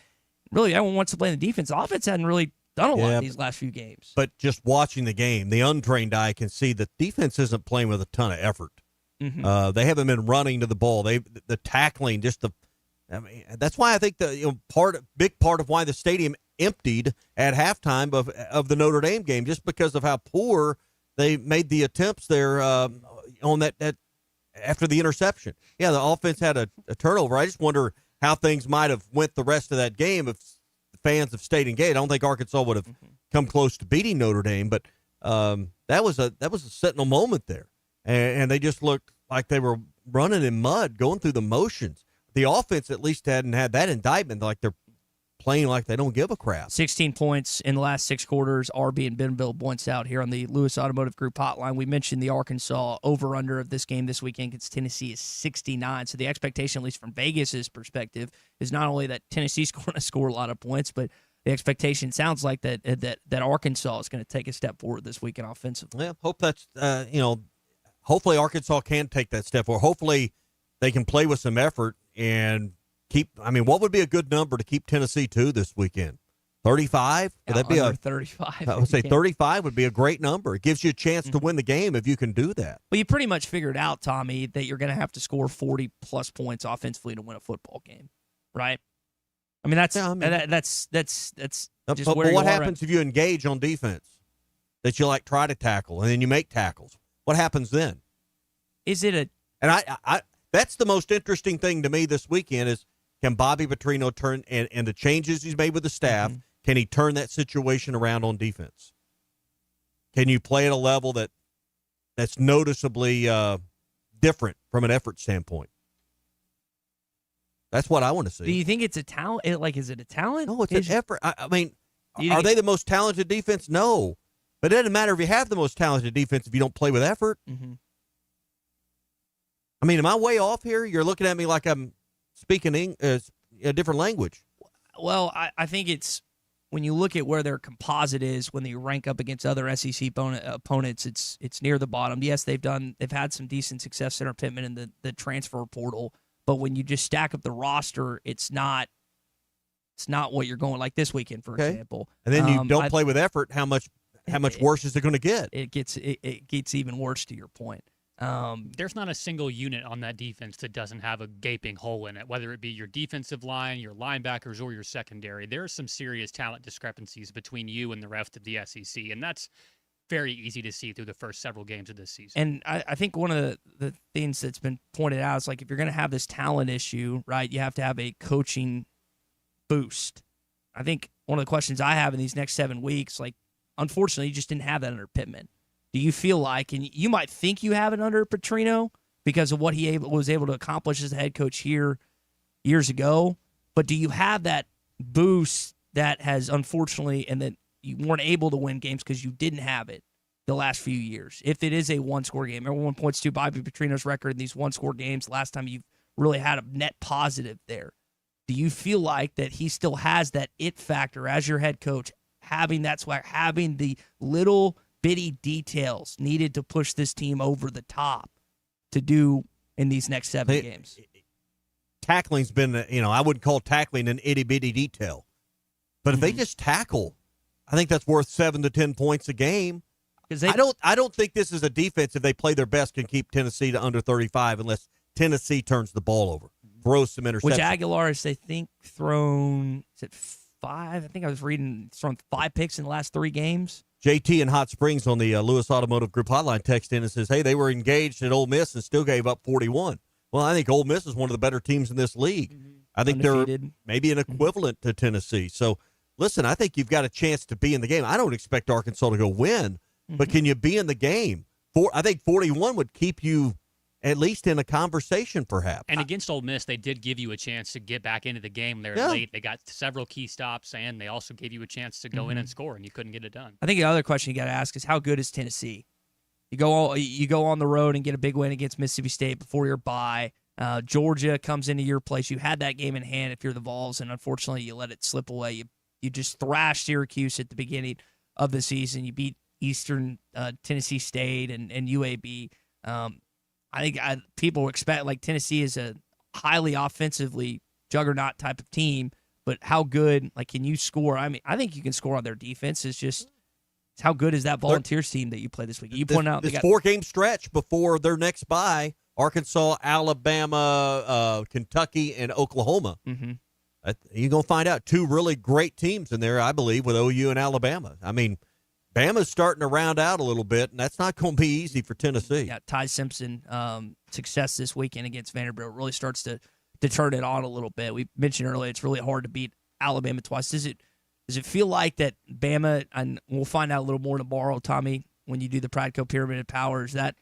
Really, everyone wants to play the defense. The offense hadn't really done a lot these last few games. But just watching the game, the untrained eye can see that defense isn't playing with a ton of effort. Mm-hmm. They haven't been running to the ball. The tackling, that's why I think big part of why the stadium emptied at halftime of the Notre Dame game, just because of how poor they made the attempts there on that after the interception. Yeah, the offense had a turnover. I just wonder how things might have went the rest of that game if the fans have stayed engaged. I don't think Arkansas would have come close to beating Notre Dame, but that was a sentinel moment there. And they just looked like they were running in mud, going through the motions. The offense at least hadn't had that indictment, like they're playing like they don't give a crap. 16 points in the last 6 quarters. RB and Benville points out here on the Lewis Automotive Group hotline. We mentioned the Arkansas over-under of this game this weekend against Tennessee is 69. So the expectation, at least from Vegas's perspective, is not only that Tennessee's going to score a lot of points, but the expectation sounds like that Arkansas is going to take a step forward this weekend offensively. Yeah, hope that's hopefully Arkansas can take that step forward. Hopefully they can play with some effort and keep. I mean, what would be a good number to keep Tennessee to this weekend? 35? Would that be 35? I would say 35 would be a great number. It gives you a chance to win the game if you can do that. Well, you pretty much figured out, Tommy, that you're going to have to score 40-plus points offensively to win a football game, right? I mean, that's just but where what you happens if you engage on defense? That you try to tackle and then you make tackles. What happens then? Is it a? And I that's the most interesting thing to me this weekend is, can Bobby Petrino turn and the changes he's made with the staff? Can he turn that situation around on defense? Can you play at a level that's noticeably different from an effort standpoint? That's what I want to see. Do you think it's a talent? Is it a talent? No, it's an effort. I mean, are they the most talented defense? No. But it doesn't matter if you have the most talented defense if you don't play with effort. Mm-hmm. I mean, am I way off here? You're looking at me like I'm speaking a different language. Well, I think it's when you look at where their composite is when they rank up against other SEC opponents, it's near the bottom. Yes, they've had some decent success, Center Pittman in the transfer portal, but when you just stack up the roster, it's not what you're going like this weekend, for example. And then you don't play with effort. How much worse is it going to get? It gets even worse, to your point. There's not a single unit on that defense that doesn't have a gaping hole in it, whether it be your defensive line, your linebackers, or your secondary. There are some serious talent discrepancies between you and the rest of the SEC, and that's very easy to see through the first several games of this season. And I think one of the things that's been pointed out is, like, if you're going to have this talent issue, right, you have to have a coaching boost. I think one of the questions I have in these next 7 weeks, like, unfortunately, you just didn't have that under Pittman. Do you feel like, and you might think you have it under Petrino because of what he was able to accomplish as a head coach here years ago, but do you have that boost that has unfortunately, and that you weren't able to win games because you didn't have it the last few years? If it is a one-score game, everyone points to Bobby Petrino's record in these one-score games. Last time you've really had a net positive there. Do you feel like that he still has that it factor as your head coach, having that swag, having the little bitty details needed to push this team over the top to do in these next 7 games? Tackling's been, I wouldn't call tackling an itty-bitty detail. But if they just tackle, I think that's worth 7 to 10 points a game. I don't think this is a defense, if they play their best, can keep Tennessee to under 35 unless Tennessee turns the ball over, throws some interceptions. Which Aguilar has, I think, thrown, is it 5? I think I was reading, he's thrown 5 picks in the last 3 games. JT in Hot Springs on the Lewis Automotive Group hotline text in and says, hey, they were engaged at Ole Miss and still gave up 41. Well, I think Ole Miss is one of the better teams in this league. I think Undefeated. They're maybe an equivalent to Tennessee. So, listen, I think you've got a chance to be in the game. I don't expect Arkansas to go win, but can you be in the game? I think 41 would keep you at least in a conversation, perhaps. And against Ole Miss, they did give you a chance to get back into the game. They were late. They got several key stops, and they also gave you a chance to go in and score, and you couldn't get it done. I think the other question you got to ask is, how good is Tennessee? You go on the road and get a big win against Mississippi State before your bye. Georgia comes into your place. You had that game in hand if you're the Vols, and unfortunately you let it slip away. You just thrashed Syracuse at the beginning of the season. You beat Eastern Tennessee State and UAB. I think people expect, like, Tennessee is a highly offensively juggernaut type of team, but how good, like, can you score? I mean, I think you can score on their defense. It's just how good is that Volunteers team that you play this week? You point out this 4-game stretch before their next bye: Arkansas, Alabama, Kentucky, and Oklahoma. You're going to find out 2 really great teams in there, I believe, with OU and Alabama. I mean, Bama's starting to round out a little bit, and that's not going to be easy for Tennessee. Yeah, Ty Simpson, success this weekend against Vanderbilt really starts to turn it on a little bit. We mentioned earlier it's really hard to beat Alabama twice. Does it feel like that Bama, and we'll find out a little more tomorrow, Tommy, when you do the Pradco Pyramid of Power, is that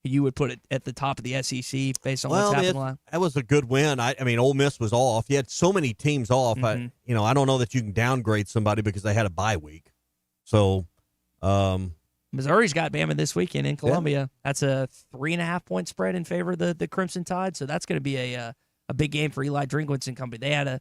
you would put it at the top of the SEC based on what's happened? That was a good win. I mean, Ole Miss was off. You had so many teams off. I don't know that you can downgrade somebody because they had a bye week. So, Missouri's got Bama this weekend in Columbia. Yeah. That's a 3.5-point spread in favor of the Crimson Tide. So that's going to be a big game for Eli Drinkwitz and company. They had a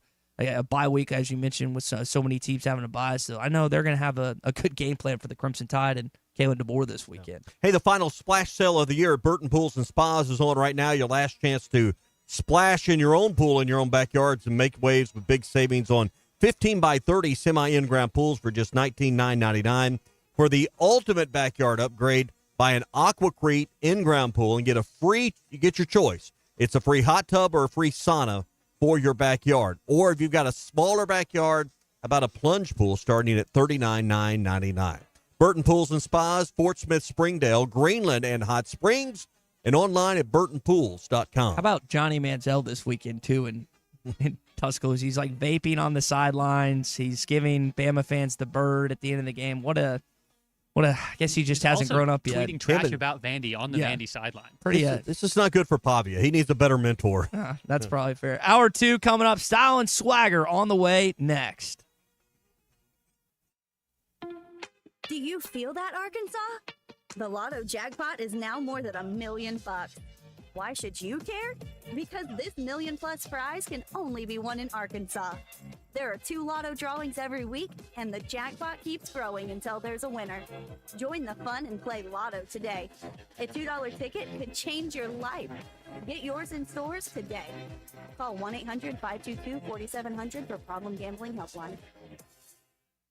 bye week, as you mentioned, with so many teams having a bye. So I know they're going to have a good game plan for the Crimson Tide and Kalen DeBoer this weekend. Hey, the final splash sale of the year at Burton Pools and Spas is on right now. Your last chance to splash in your own pool in your own backyards and make waves with big savings on 15 by 30 semi-in-ground pools for just $19,999. For the ultimate backyard upgrade, buy an Aquacrete in-ground pool and you get your choice. It's a free hot tub or a free sauna for your backyard. Or if you've got a smaller backyard, about a plunge pool starting at $39,999. Burton Pools and Spas, Fort Smith, Springdale, Greenland, and Hot Springs, and online at burtonpools.com. How about Johnny Manziel this weekend, too, in Tuscaloosa? He's like vaping on the sidelines. He's giving Bama fans the bird at the end of the game. I guess he just hasn't grown up yet. Tweeting trash about Vandy on the Vandy sideline. This is not good for Pavia. He needs a better mentor. That's probably fair. Hour 2 coming up. Style and Swagger on the way next. Do you feel that, Arkansas? The Lotto jackpot is now more than $1 million. Why should you care? Because this $1 million+ prize can only be won in Arkansas. There are 2 Lotto drawings every week, and the jackpot keeps growing until there's a winner. Join the fun and play Lotto today. A $2 ticket could change your life. Get yours in stores today. Call 1-800-522-4700 for Problem Gambling Helpline.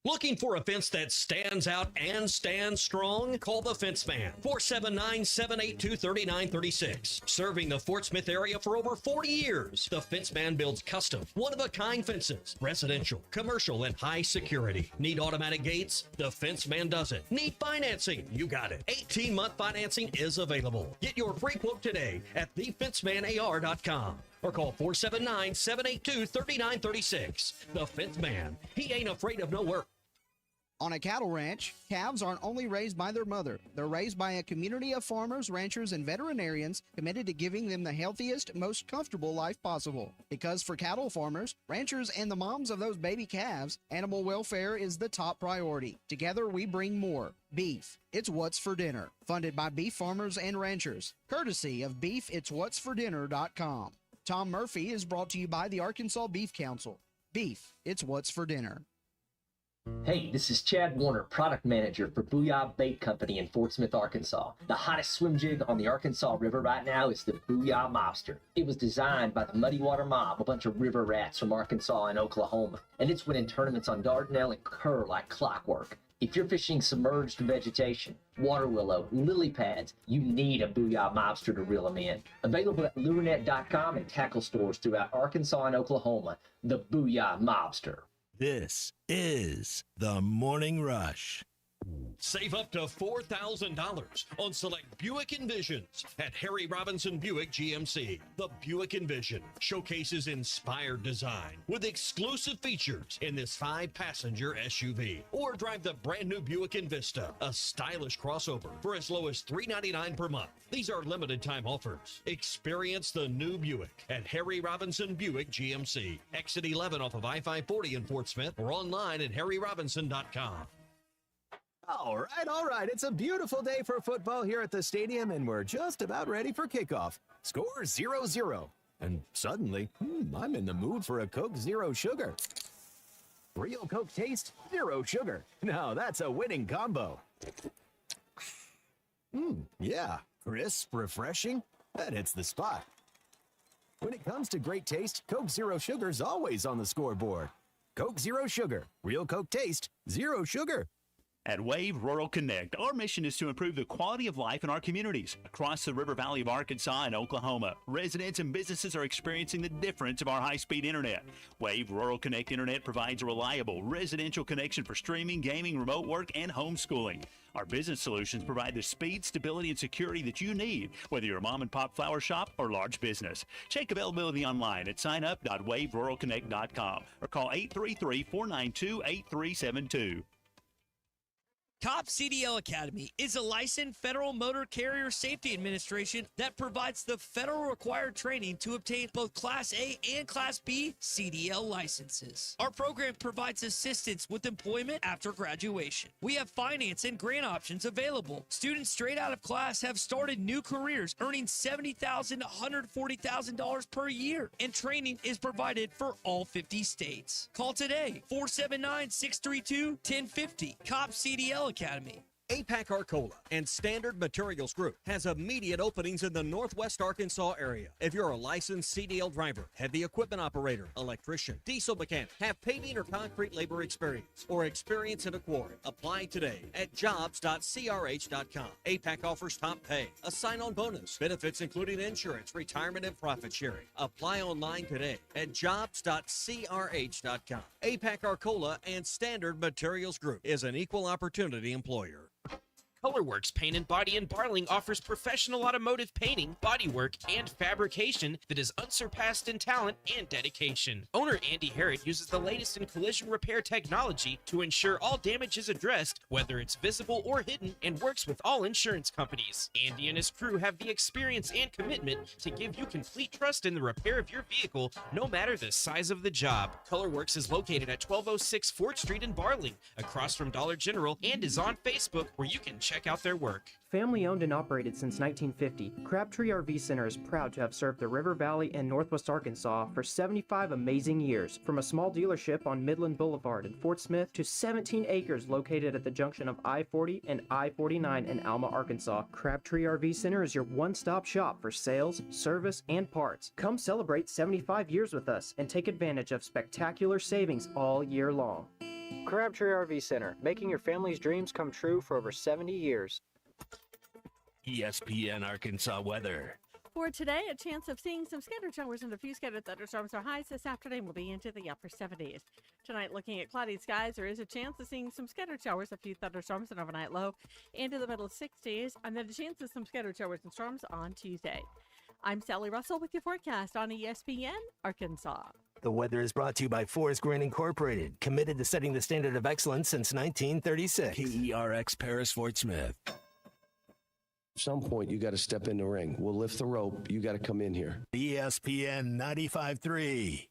Looking for a fence that stands out and stands strong? Call the Fence Man, 479-782-3936. Serving the Fort Smith area for over 40 years, the Fence Man builds custom, one-of-a-kind fences, residential, commercial, and high security. Need automatic gates? The Fence Man does it. Need financing? You got it. 18-month financing is available. Get your free quote today at thefencemanAR.com. or call 479-782-3936. The Fifth Man. He ain't afraid of no work. On a cattle ranch, calves aren't only raised by their mother. They're raised by a community of farmers, ranchers, and veterinarians committed to giving them the healthiest, most comfortable life possible. Because for cattle farmers, ranchers, and the moms of those baby calves, animal welfare is the top priority. Together, we bring more. Beef. It's What's for Dinner. Funded by beef farmers and ranchers. Courtesy of beefitswhatsfordinner.com. Tom Murphy is brought to you by the Arkansas Beef Council. Beef. It's What's for Dinner. Hey, this is Chad Warner, product manager for Booyah Bait Company in Fort Smith, Arkansas. The hottest swim jig on the Arkansas River right now is the Booyah Mobster. It was designed by the Muddy Water Mob, a bunch of river rats from Arkansas and Oklahoma, and it's winning tournaments on Dardanelle and Kerr like clockwork. If you're fishing submerged vegetation, water willow, lily pads, you need a Booyah Mobster to reel them in. Available at lurenet.com and tackle stores throughout Arkansas and Oklahoma, the Booyah Mobster. This is the Morning Rush. Save up to $4,000 on select Buick Envisions at Harry Robinson Buick GMC. The Buick Envision showcases inspired design with exclusive features in this 5-passenger SUV. Or drive the brand new Buick Envista, a stylish crossover for as low as $399 per month. These are limited time offers. Experience the new Buick at Harry Robinson Buick GMC. Exit 11 off of I-540 in Fort Smith or online at harryrobinson.com. All right. It's a beautiful day for football here at the stadium, and we're just about ready for kickoff. Score 0-0. And suddenly, I'm in the mood for a Coke Zero Sugar. Real Coke taste, zero sugar. Now that's a winning combo. Yeah, crisp, refreshing. That hits the spot. When it comes to great taste, Coke Zero Sugar's always on the scoreboard. Coke Zero Sugar. Real Coke taste, zero sugar. At Wave Rural Connect, our mission is to improve the quality of life in our communities. Across the River Valley of Arkansas and Oklahoma, residents and businesses are experiencing the difference of our high-speed internet. Wave Rural Connect Internet provides a reliable residential connection for streaming, gaming, remote work, and homeschooling. Our business solutions provide the speed, stability, and security that you need, whether you're a mom-and-pop flower shop or large business. Check availability online at signup.waveruralconnect.com or call 833-492-8372. Top CDL Academy is a licensed Federal Motor Carrier Safety Administration that provides the federal required training to obtain both Class A and Class B CDL licenses. Our program provides assistance with employment after graduation. We have finance and grant options available. Students straight out of class have started new careers earning $70,000 to $140,000 per year, and training is provided for all 50 states. Call today, 479-632-1050. COP CDL Academy. APAC Arcola and Standard Materials Group has immediate openings in the Northwest Arkansas area. If you're a licensed CDL driver, heavy equipment operator, electrician, diesel mechanic, have paving or concrete labor experience, or experience in a quarry, apply today at jobs.crh.com. APAC offers top pay, a sign-on bonus, benefits including insurance, retirement, and profit sharing. Apply online today at jobs.crh.com. APAC Arcola and Standard Materials Group is an equal opportunity employer. Colorworks Paint and Body in Barling offers professional automotive painting, bodywork, and fabrication that is unsurpassed in talent and dedication. Owner Andy Harrod uses the latest in collision repair technology to ensure all damage is addressed, whether it's visible or hidden, and works with all insurance companies. Andy and his crew have the experience and commitment to give you complete trust in the repair of your vehicle, no matter the size of the job. Colorworks is located at 1206 Fort Street in Barling, across from Dollar General, and is on Facebook, where you can check out their work. Family owned and operated since 1950, Crabtree RV Center is proud to have served the River Valley and Northwest Arkansas for 75 amazing years. From a small dealership on Midland Boulevard in Fort Smith to 17 acres located at the junction of I-40 and I-49 in Alma, Arkansas, Crabtree RV Center is your one-stop shop for sales, service, and parts. Come celebrate 75 years with us and take advantage of spectacular savings all year long. Crabtree RV Center, making your family's dreams come true for over 70 years. ESPN Arkansas weather. For today, a chance of seeing some scattered showers and a few scattered thunderstorms. Our highs this afternoon will be into the upper 70s. Tonight, looking at cloudy skies, there is a chance of seeing some scattered showers, a few thunderstorms, an overnight low into the middle 60s, and then a chance of some scattered showers and storms on Tuesday. I'm Sally Russell with your forecast on ESPN Arkansas. The weather is brought to you by Forest Green Incorporated, committed to setting the standard of excellence since 1936. KERX Paris Fort Smith. At some point, you got to step in the ring. We'll lift the rope. You got to come in here. ESPN 95.3. He's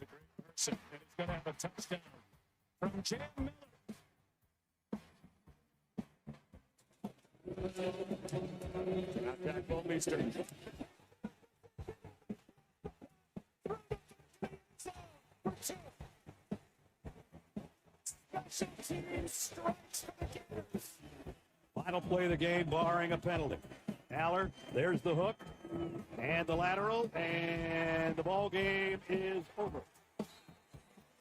a great person, and he's going to have a touchdown from Jan Miller. Not Jack Bolmeister. Final play of the game, barring a penalty. Aller, there's the hook, and the lateral, and the ball game is over.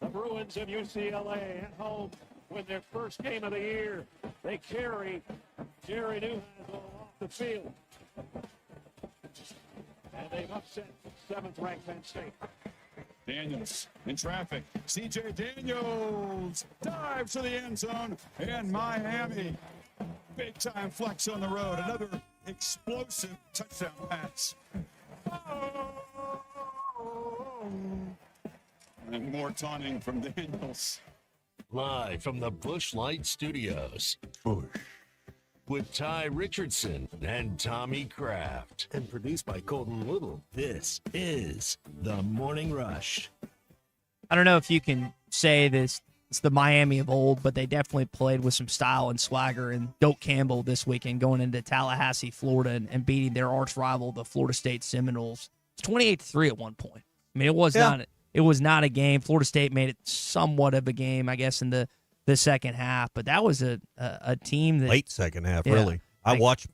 The Bruins of UCLA at home win their first game of the year. They carry Jerry Newhouse off the field. And they've upset 7th-ranked Penn State. Daniels in traffic. C.J. Daniels dives to the end zone, and Miami, big-time flex on the road. Another explosive touchdown pass. And more taunting from Daniels. Live from the Busch Light Studios. With Ty Richardson and Tommy Kraft. And produced by Colton Little, this is The Morning Rush. I don't know if you can say this, it's the Miami of old, but they definitely played with some style and swagger. And Doak Campbell this weekend going into Tallahassee, Florida, and beating their arch rival, the Florida State Seminoles. It's 28-3 at one point. I mean, it was not a game. Florida State made it somewhat of a game, I guess, in the second half, but that was a team that late second half, really. I watched.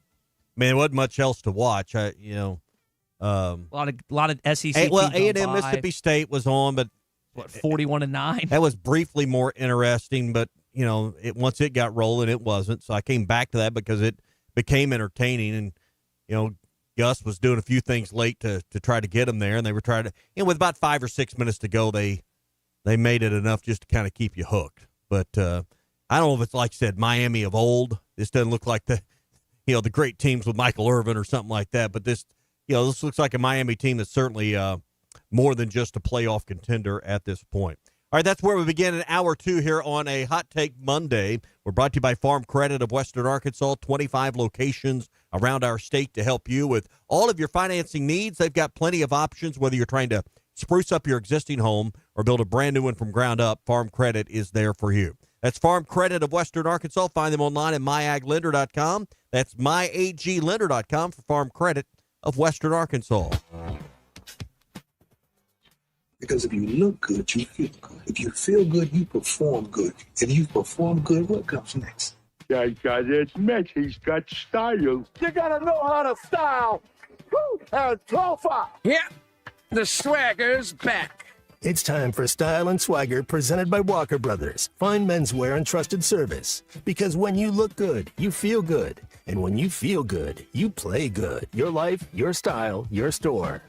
Man, there wasn't much else to watch. A lot of SEC. A&M Mississippi State was on, but 41-9. That was briefly more interesting, but once it got rolling, it wasn't. So I came back to that because it became entertaining, and Gus was doing a few things late to try to get them there, and they were trying to. With about 5 or 6 minutes to go, they made it enough just to kind of keep you hooked. But I don't know if it's like I said, Miami of old. This doesn't look like the great teams with Michael Irvin or something like that. But this looks like a Miami team that's certainly more than just a playoff contender at this point. All right, that's where we begin in hour 2 here on a Hot Take Monday. We're brought to you by Farm Credit of Western Arkansas, 25 locations around our state to help you with all of your financing needs. They've got plenty of options, whether you're trying to spruce up your existing home or build a brand new one from ground up. Farm Credit is there for you. That's Farm Credit of Western Arkansas. Find them online at myaglender.com. That's myaglender.com for Farm Credit of Western Arkansas. Because if you look good, you feel good. If you feel good, you perform good. If you perform good, what comes next? That guy, it's Mitch. He's got style. You gotta know how to style. Woo! Profile. Yeah. The swagger's back. It's time for Style and Swagger, presented by Walker Brothers. Fine menswear and trusted service. Because when you look good, you feel good. And when you feel good, you play good. Your life, your style, your store.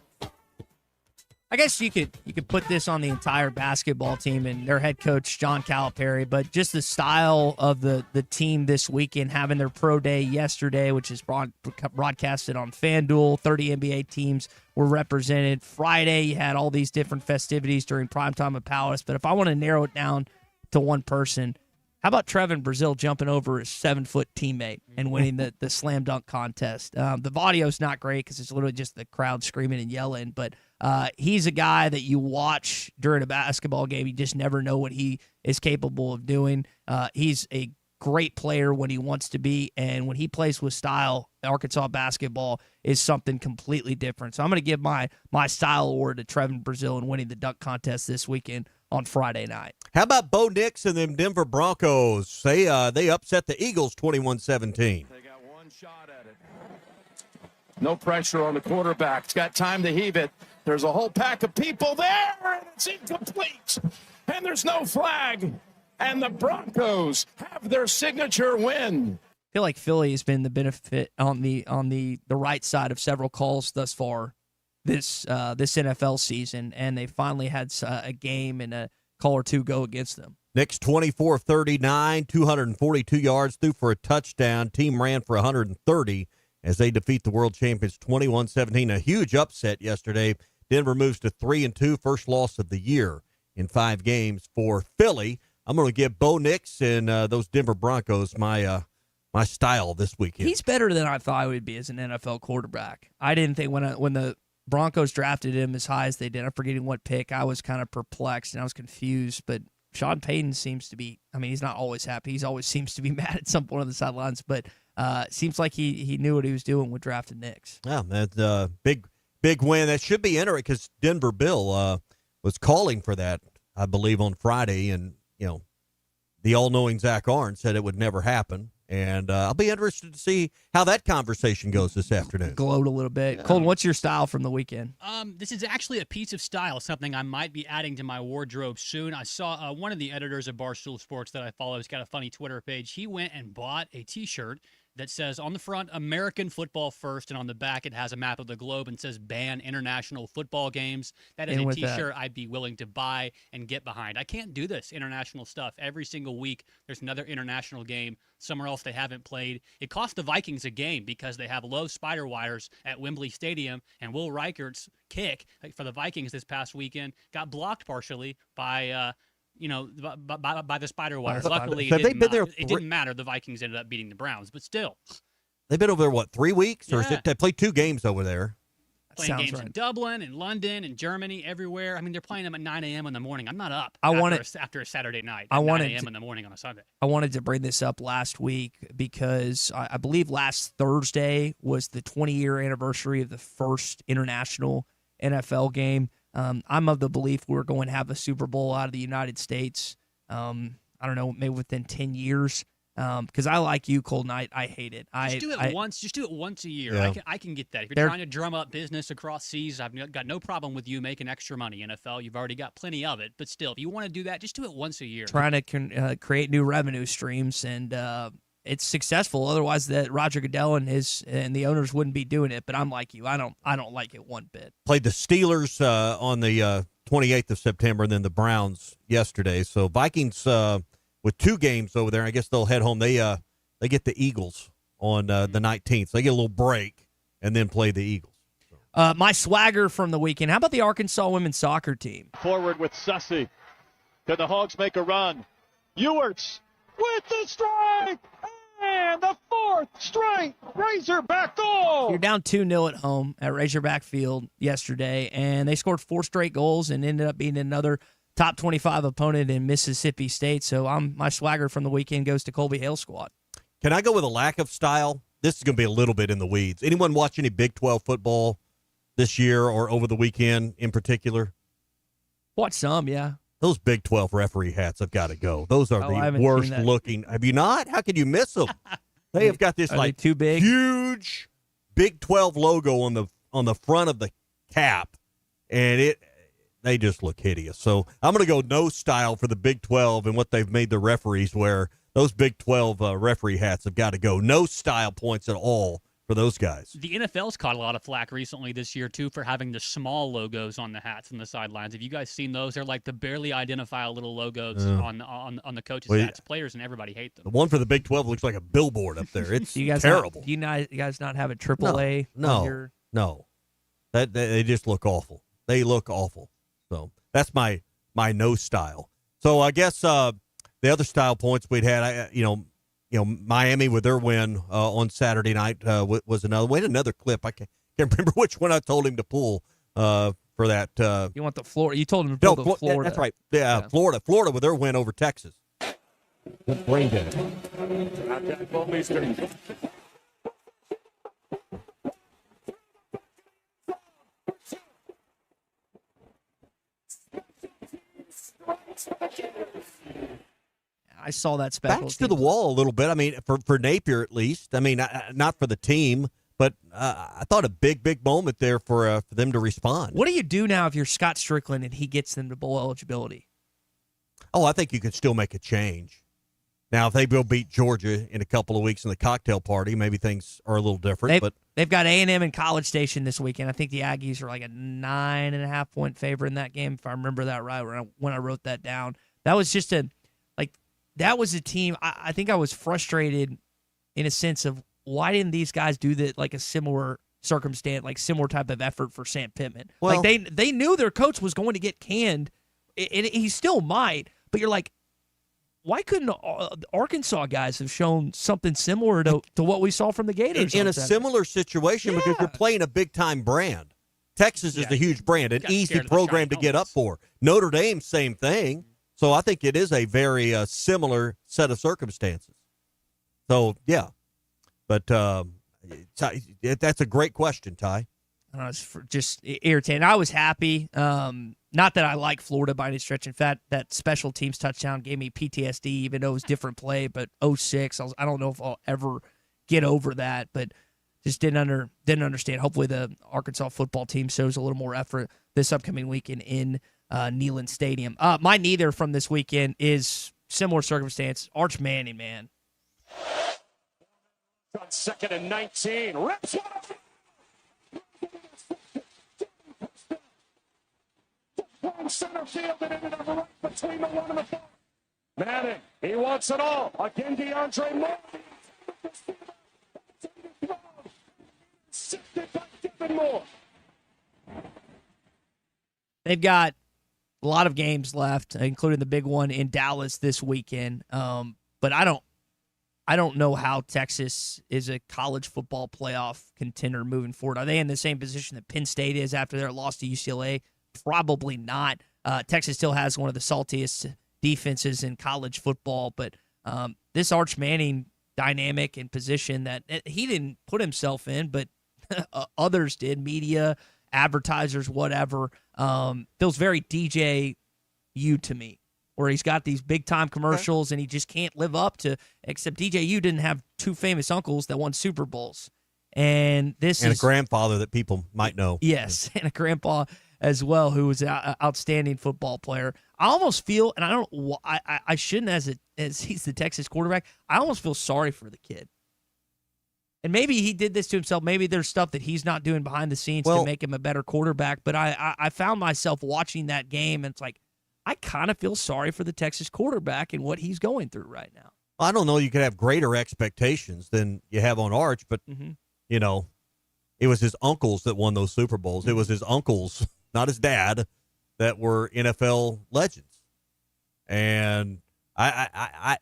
I guess you could put this on the entire basketball team and their head coach, John Calipari, but just the style of the team this weekend, having their pro day yesterday, which is broadcasted on FanDuel. 30 NBA teams were represented. Friday, you had all these different festivities during primetime at Palace. But if I want to narrow it down to one person, how about Trevin Brazil jumping over his 7-foot teammate and winning the slam dunk contest? The audio's not great because it's literally just the crowd screaming and yelling, but he's a guy that you watch during a basketball game. You just never know what he is capable of doing. He's a great player when he wants to be, and when he plays with style, Arkansas basketball is something completely different. So I'm going to give my style award to Trevin Brazil and winning the dunk contest this weekend on Friday night. How about Bo Nix and them Denver Broncos? They upset the Eagles 21-17. They got one shot at it. No pressure on the quarterback. It's got time to heave it. There's a whole pack of people there, and it's incomplete. And there's no flag. And the Broncos have their signature win. I feel like Philly has been the benefit on the right side of several calls thus far this NFL season, and they finally had a game and a call or two go against them. Knicks 24 of 39, 242 yards, threw for a touchdown. Team ran for 130 as they defeat the world champions 21-17. A huge upset yesterday. Denver moves to 3-2, first loss of the year in 5 games for Philly. I'm going to give Bo Nix and those Denver Broncos my style this weekend. He's better than I thought he would be as an NFL quarterback. I didn't think when the Broncos drafted him as high as they did, I'm forgetting what pick, I was kind of perplexed and I was confused. But Sean Payton seems to be, I mean, he's not always happy. He always seems to be mad at some point on the sidelines, but seems like he knew what he was doing with drafting Nix. Yeah, that's a big win. That should be interesting because Denver Bill was calling for that, I believe, on Friday. And, the all-knowing Zach Arnn said it would never happen. And I'll be interested to see how that conversation goes this afternoon. Glowed a little bit. Yeah. Colton, what's your style from the weekend? This is actually a piece of style, something I might be adding to my wardrobe soon. I saw one of the editors of Barstool Sports that I follow has got a funny Twitter page. He went and bought a T-shirt that says on the front, American football first, and on the back it has a map of the globe and says ban international football games. That is a T-shirt I'd be willing to buy and get behind. I can't do this international stuff. Every single week there's another international game somewhere else they haven't played. It cost the Vikings a game because they have low spider wires at Wembley Stadium, and Will Reichert's kick for the Vikings this past weekend got blocked partially by by the spider wires. Luckily, it didn't matter. The Vikings ended up beating the Browns, but still. They've been over there, 3 weeks? Or they played 2 games over there? Playing games in Dublin and London and Germany, everywhere. I mean, they're playing them at 9 a.m. in the morning. I'm not up after a Saturday night at 9 a.m. in the morning on a Sunday. I wanted to bring this up last week because I believe last Thursday was the 20-year anniversary of the first international NFL game. I'm of the belief we're going to have a Super Bowl out of the United States. I don't know, maybe within 10 years. Because I like you, Colton. I hate it. Just do it once. Just do it once a year. Yeah. I can get that. If you're trying to drum up business across seas, I've got no problem with you making extra money. NFL, you've already got plenty of it. But still, if you want to do that, just do it once a year. Trying to create new revenue streams, and it's successful. Otherwise, that Roger Goodell and the owners wouldn't be doing it. But I'm like you. I don't like it one bit. Played the Steelers on the 28th of September, and then the Browns yesterday. So Vikings. With 2 games over there, I guess they'll head home. They get the Eagles on the 19th. So they get a little break and then play the Eagles. So. My swagger from the weekend. How about the Arkansas women's soccer team? Forward with Sussy. Can the Hogs make a run? Ewerts with the strike! And the 4th straight Razorback goal! You're down 2-0 at home at Razorback Field yesterday, and they scored 4 straight goals and ended up being another top 25 opponent in Mississippi State. So my swagger from the weekend goes to Colby Hale squad. Can I go with a lack of style? This is going to be a little bit in the weeds. Anyone watch any Big 12 football this year or over the weekend in particular? Watch some, yeah. Those Big 12 referee hats have got to go. Those are the worst looking. Have you not? How could you miss them? They have got this too big? Huge Big 12 logo on the front of the cap, and they just look hideous. So I'm going to go no style for the Big 12 and what they've made the referees wear. Those Big 12 referee hats have got to go. No style points at all for those guys. The NFL's caught a lot of flack recently this year, too, for having the small logos on the hats and the sidelines. Have you guys seen those? They're like the barely identifiable little logos on the coaches' hats. Players and everybody hate them. The one for the Big 12 looks like a billboard up there. It's terrible. Do you guys not have a AAA? No. They just look awful. They look awful. So that's my no style. So I guess the other style points we'd had, Miami with their win on Saturday night was another. We had another clip. I can't remember which one I told him to pull for that. You want the Florida? You told him to pull the Florida. That's right. Yeah, Florida with their win over Texas. Brain dead. I saw that special. Backs to the wall a little bit. I mean, for Napier at least. I mean, not for the team, but I thought a big moment there for them to respond. What do you do now if you're Scott Strickland and he gets them to bowl eligibility? Oh, I think you could still make a change. Now, if they will beat Georgia in a couple of weeks in the cocktail party, maybe things are a little different. They've got A&M and College Station this weekend. I think the Aggies are like a 9.5-point favorite in that game, if I remember that right when I wrote that down. That was just that was a team. I think I was frustrated in a sense of why didn't these guys do that, like a similar circumstance, like similar type of effort for Sam Pittman? Well, like they knew their coach was going to get canned, and he still might, but you're like, why couldn't the Arkansas guys have shown something similar to what we saw from the Gators? In a similar situation, because you're playing a big-time brand. Texas is a huge brand, an easy program to get up for. Notre Dame, same thing. So I think it is a very similar set of circumstances. So, yeah. But that's a great question, Ty. It's just irritating. I was happy. Not that I like Florida by any stretch. In fact, that special teams touchdown gave me PTSD, even though it was different play. But 06, I don't know if I'll ever get over that. But just didn't understand. Hopefully, the Arkansas football team shows a little more effort this upcoming weekend in Neyland Stadium. My neither from this weekend is similar circumstance. Arch Manning, man. On 2nd and 19. Rips one up. Center field and ended up right between the 1 and the 4. Manning, he wants it all. Again, DeAndre Moore. They've got a lot of games left, including the big one in Dallas this weekend. But I don't know how Texas is a college football playoff contender moving forward. Are they in the same position that Penn State is after their loss to UCLA? Probably not. Texas still has one of the saltiest defenses in college football, but this Arch Manning dynamic and position that he didn't put himself in, but others did, media, advertisers, whatever, feels very DJU to me, where he's got these big-time commercials and he just can't live up to, except DJU didn't have two famous uncles that won Super Bowls. And a grandfather that people might know. Yes, and a grandpa as well, who was an outstanding football player. I almost feel, and I shouldn't, as he's the Texas quarterback, I almost feel sorry for the kid. And maybe he did this to himself. Maybe there's stuff that he's not doing behind the scenes to make him a better quarterback. But I found myself watching that game, and it's like, I kind of feel sorry for the Texas quarterback and what he's going through right now. I don't know. You could have greater expectations than you have on Arch, but, you know, it was his uncles that won those Super Bowls. It was his uncles, not his dad, that were NFL legends. And I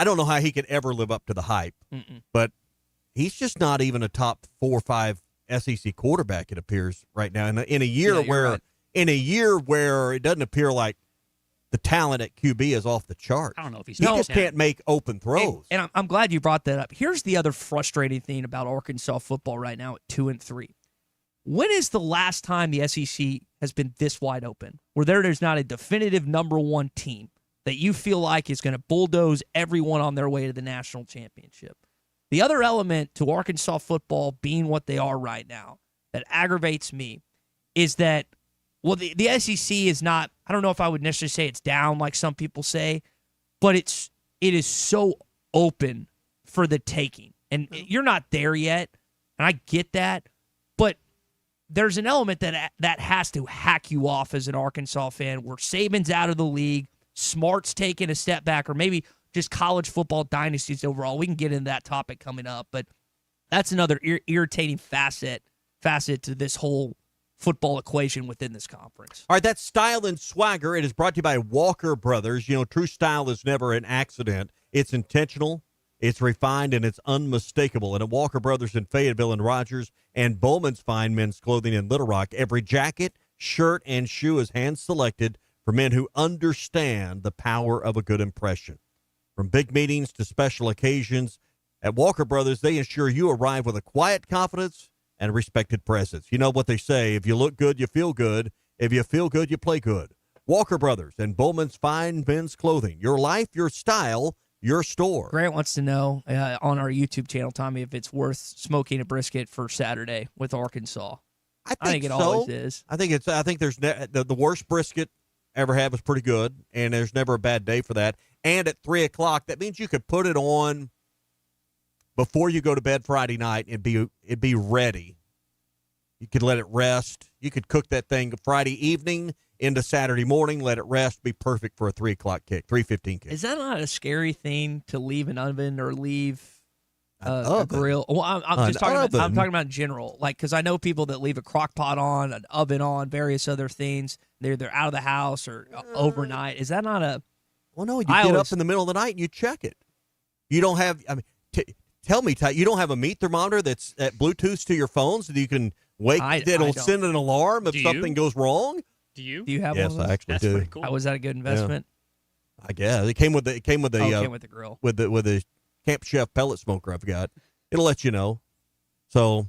don't know how he could ever live up to the hype, but he's just not even a top 4 or 5 SEC quarterback, it appears right now. In a year where it doesn't appear like the talent at QB is off the charts. I don't know if he just can't make open throws. And I'm glad you brought that up. Here's the other frustrating thing about Arkansas football right now at 2-3. When is the last time the SEC has been this wide open, where there's not a definitive number one team that you feel like is going to bulldoze everyone on their way to the national championship? The other element to Arkansas football being what they are right now that aggravates me is that, well, the SEC is not, I don't know if I would necessarily say it's down like some people say, but it is so open for the taking. And you're not there yet, and I get that, but there's an element that has to hack you off as an Arkansas fan, where Saban's out of the league, Smart's taking a step back, or maybe just college football dynasties overall. We can get into that topic coming up, but that's another irritating facet to this whole football equation within this conference. All right, that's Style and Swagger. It is brought to you by Walker Brothers. You know, true style is never an accident. It's intentional, it's refined, and it's unmistakable. And at Walker Brothers in Fayetteville and Rogers and Bowman's Fine Men's Clothing in Little Rock, every jacket, shirt, and shoe is hand-selected for men who understand the power of a good impression. From big meetings to special occasions, at Walker Brothers, they ensure you arrive with a quiet confidence and a respected presence. You know what they say, if you look good, you feel good. If you feel good, you play good. Walker Brothers and Bowman's Fine Men's Clothing. Your life, your style, your store. Grant wants to know on our YouTube channel, Tommy, if it's worth smoking a brisket for Saturday with Arkansas. I think it so. Always is. I think there's the worst brisket ever had was pretty good, and there's never a bad day for that. and at 3 o'clock. That means you could put it on before you go to bed Friday night and it'd be ready. You could let it rest. You could cook that thing Friday evening into Saturday morning, let it rest, be perfect for a 3 o'clock kick, 3:15 kick. Is that not a scary thing to leave an oven or leave a grill? Well, I'm just talking about. I'm talking about in general, like because I know people that leave a crock pot on, an oven on, various other things. They're out of the house or overnight. Is that not a? Well, no. You get up in the middle of the night and you check it. You don't have. I mean, tell me, Ty, you don't have a meat thermometer that's at Bluetooth to your phone so that you can that'll send an alarm if something goes wrong. Do you? Do you have yes, one? Yes, I actually do. Pretty cool. Was that a good investment? Yeah. I guess it came with the came with the grill with the Camp Chef pellet smoker I've got. It'll let you know. So,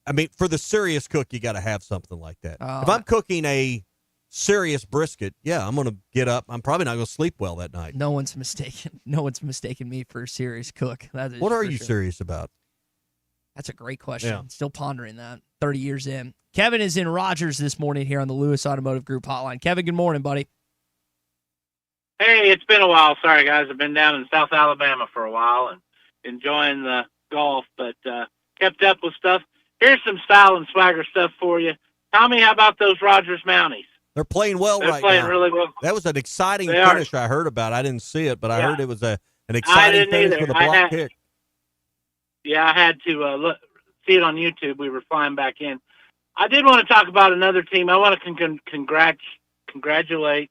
I mean, for the serious cook, you got to have something like that. If I'm cooking a serious brisket, I'm going to get up. I'm probably not going to sleep well that night. No one's mistaken. No one's mistaken me for a serious cook. What are you serious about? That's a great question. Yeah. Still pondering that 30 years in. Kevin is in Rogers this morning here on the Lewis Automotive Group hotline. Kevin, good morning, buddy. Hey, it's been a while. Sorry, guys. I've been down in South Alabama for a while and enjoying the golf, but kept up with stuff. Here's some style and swagger stuff for you. Tommy, how about those Rogers Mounties? They're playing well They're right playing now. really well. That was an exciting finish I heard about. I didn't see it, but I heard it was an exciting finish with a block kick. Yeah, I had to see it on YouTube. We were flying back in. I did want to talk about another team. I want to congratulate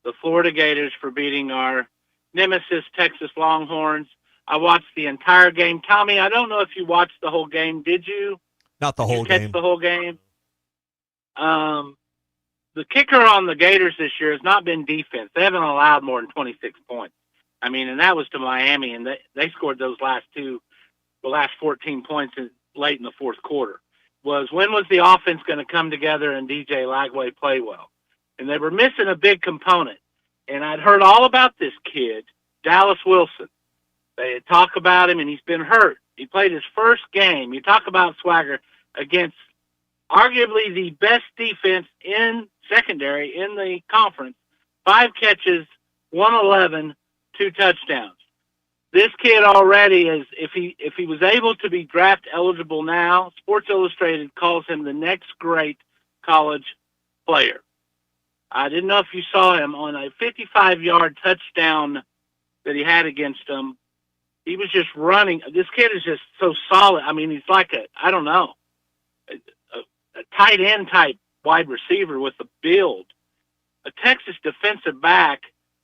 the Florida Gators for beating our nemesis Texas Longhorns. I watched the entire game. Tommy, I don't know if you watched the whole game. Did you? Not the whole game. The whole game. The kicker on the Gators this year has not been defense. They haven't allowed more than 26 points. I mean, and that was to Miami, and they scored the last 14 points late in the fourth quarter. When was the offense going to come together and DJ Lagway play well? And they were missing a big component. And I'd heard all about this kid, Dallas Wilson. They had talked about him, and he's been hurt. He played his first game. You talk about swagger against arguably the best defense in secondary in the conference. 5 catches, 111, 2 touchdowns. This kid already is, if he was able to be draft eligible now, Sports Illustrated calls him the next great college player. I didn't know if you saw him on a 55-yard touchdown that he had against them. He was just running. This kid is just so solid. I mean, he's like a tight end type wide receiver with a build. A Texas defensive back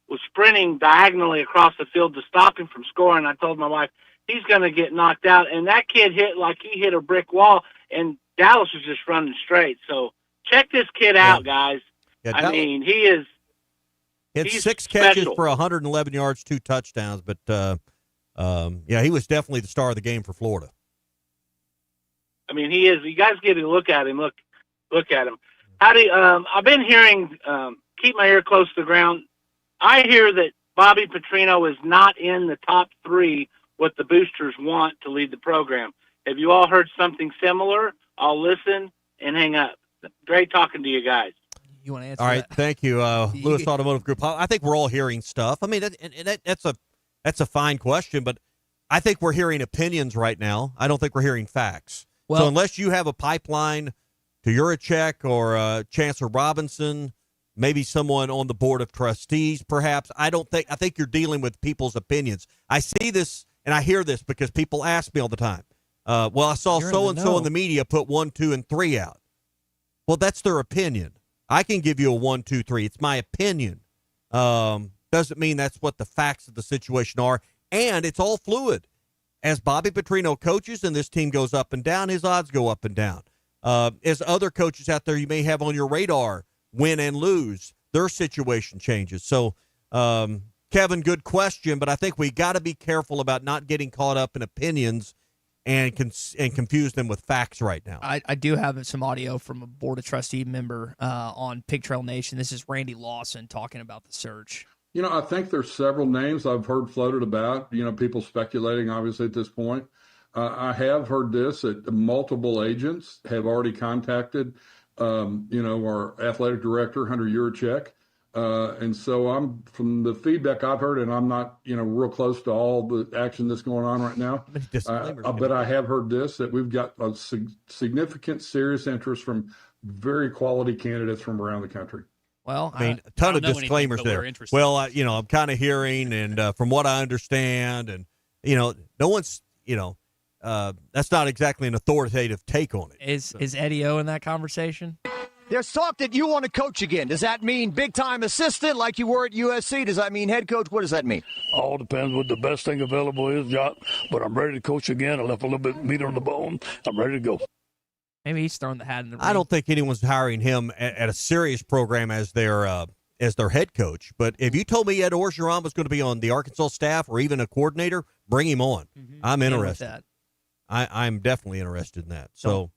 was sprinting diagonally across the field to stop him from scoring. I told my wife, he's going to get knocked out. And that kid hit like he hit a brick wall, and Dallas was just running straight. So check this kid out, guys. Yeah, I mean, he had 6 special. catches for 111 yards, 2 touchdowns. But, he was definitely the star of the game for Florida. I mean, he is. You guys get a look at him. Look at him. How do you, I've been hearing, keep my ear close to the ground. I hear that Bobby Petrino is not in the top 3 what the boosters want to lead the program. Have you all heard something similar? I'll listen and hang up. Great talking to you guys. You want to answer? All right, thank you, Lewis Automotive Group. I think we're all hearing stuff. I mean, that's a fine question, but I think we're hearing opinions right now. I don't think we're hearing facts. So unless you have a pipeline to Yurachek or Chancellor Robinson, maybe someone on the board of trustees, perhaps. I think you're dealing with people's opinions. I see this and I hear this because people ask me all the time. I saw so-and-so in the media put 1, 2, and 3 out. Well, that's their opinion. I can give you a 1, 2, 3. It's my opinion. Doesn't mean that's what the facts of the situation are. And it's all fluid. As Bobby Petrino coaches and this team goes up and down, his odds go up and down. As other coaches out there you may have on your radar win and lose, their situation changes. So, Kevin, good question, but I think we got to be careful about not getting caught up in opinions and confuse them with facts right now. I do have some audio from a Board of Trustee member on Pig Trail Nation. This is Randy Lawson talking about the search. I think there's several names I've heard floated about, people speculating, obviously, at this point. I have heard this, that multiple agents have already contacted our athletic director, Hunter Yurachek, And so from the feedback I've heard, and I'm not, real close to all the action that's going on right now. But I have heard that we've got a significant, serious interest from very quality candidates from around the country. Well, a ton of disclaimers there. Well, I'm kind of hearing, and from what I understand, and no one's, that's not exactly an authoritative take on it. Is Eddie O in that conversation? There's talk that you want to coach again. Does that mean big-time assistant like you were at USC? Does that mean head coach? What does that mean? All depends what the best thing available is, Jock. But I'm ready to coach again. I left a little bit of meat on the bone. I'm ready to go. Maybe he's throwing the hat in the ring. I don't think anyone's hiring him at a serious program as their head coach. But if you told me Ed Orgeron was going to be on the Arkansas staff or even a coordinator, bring him on. Mm-hmm. I'm interested. I'm definitely interested in that. So,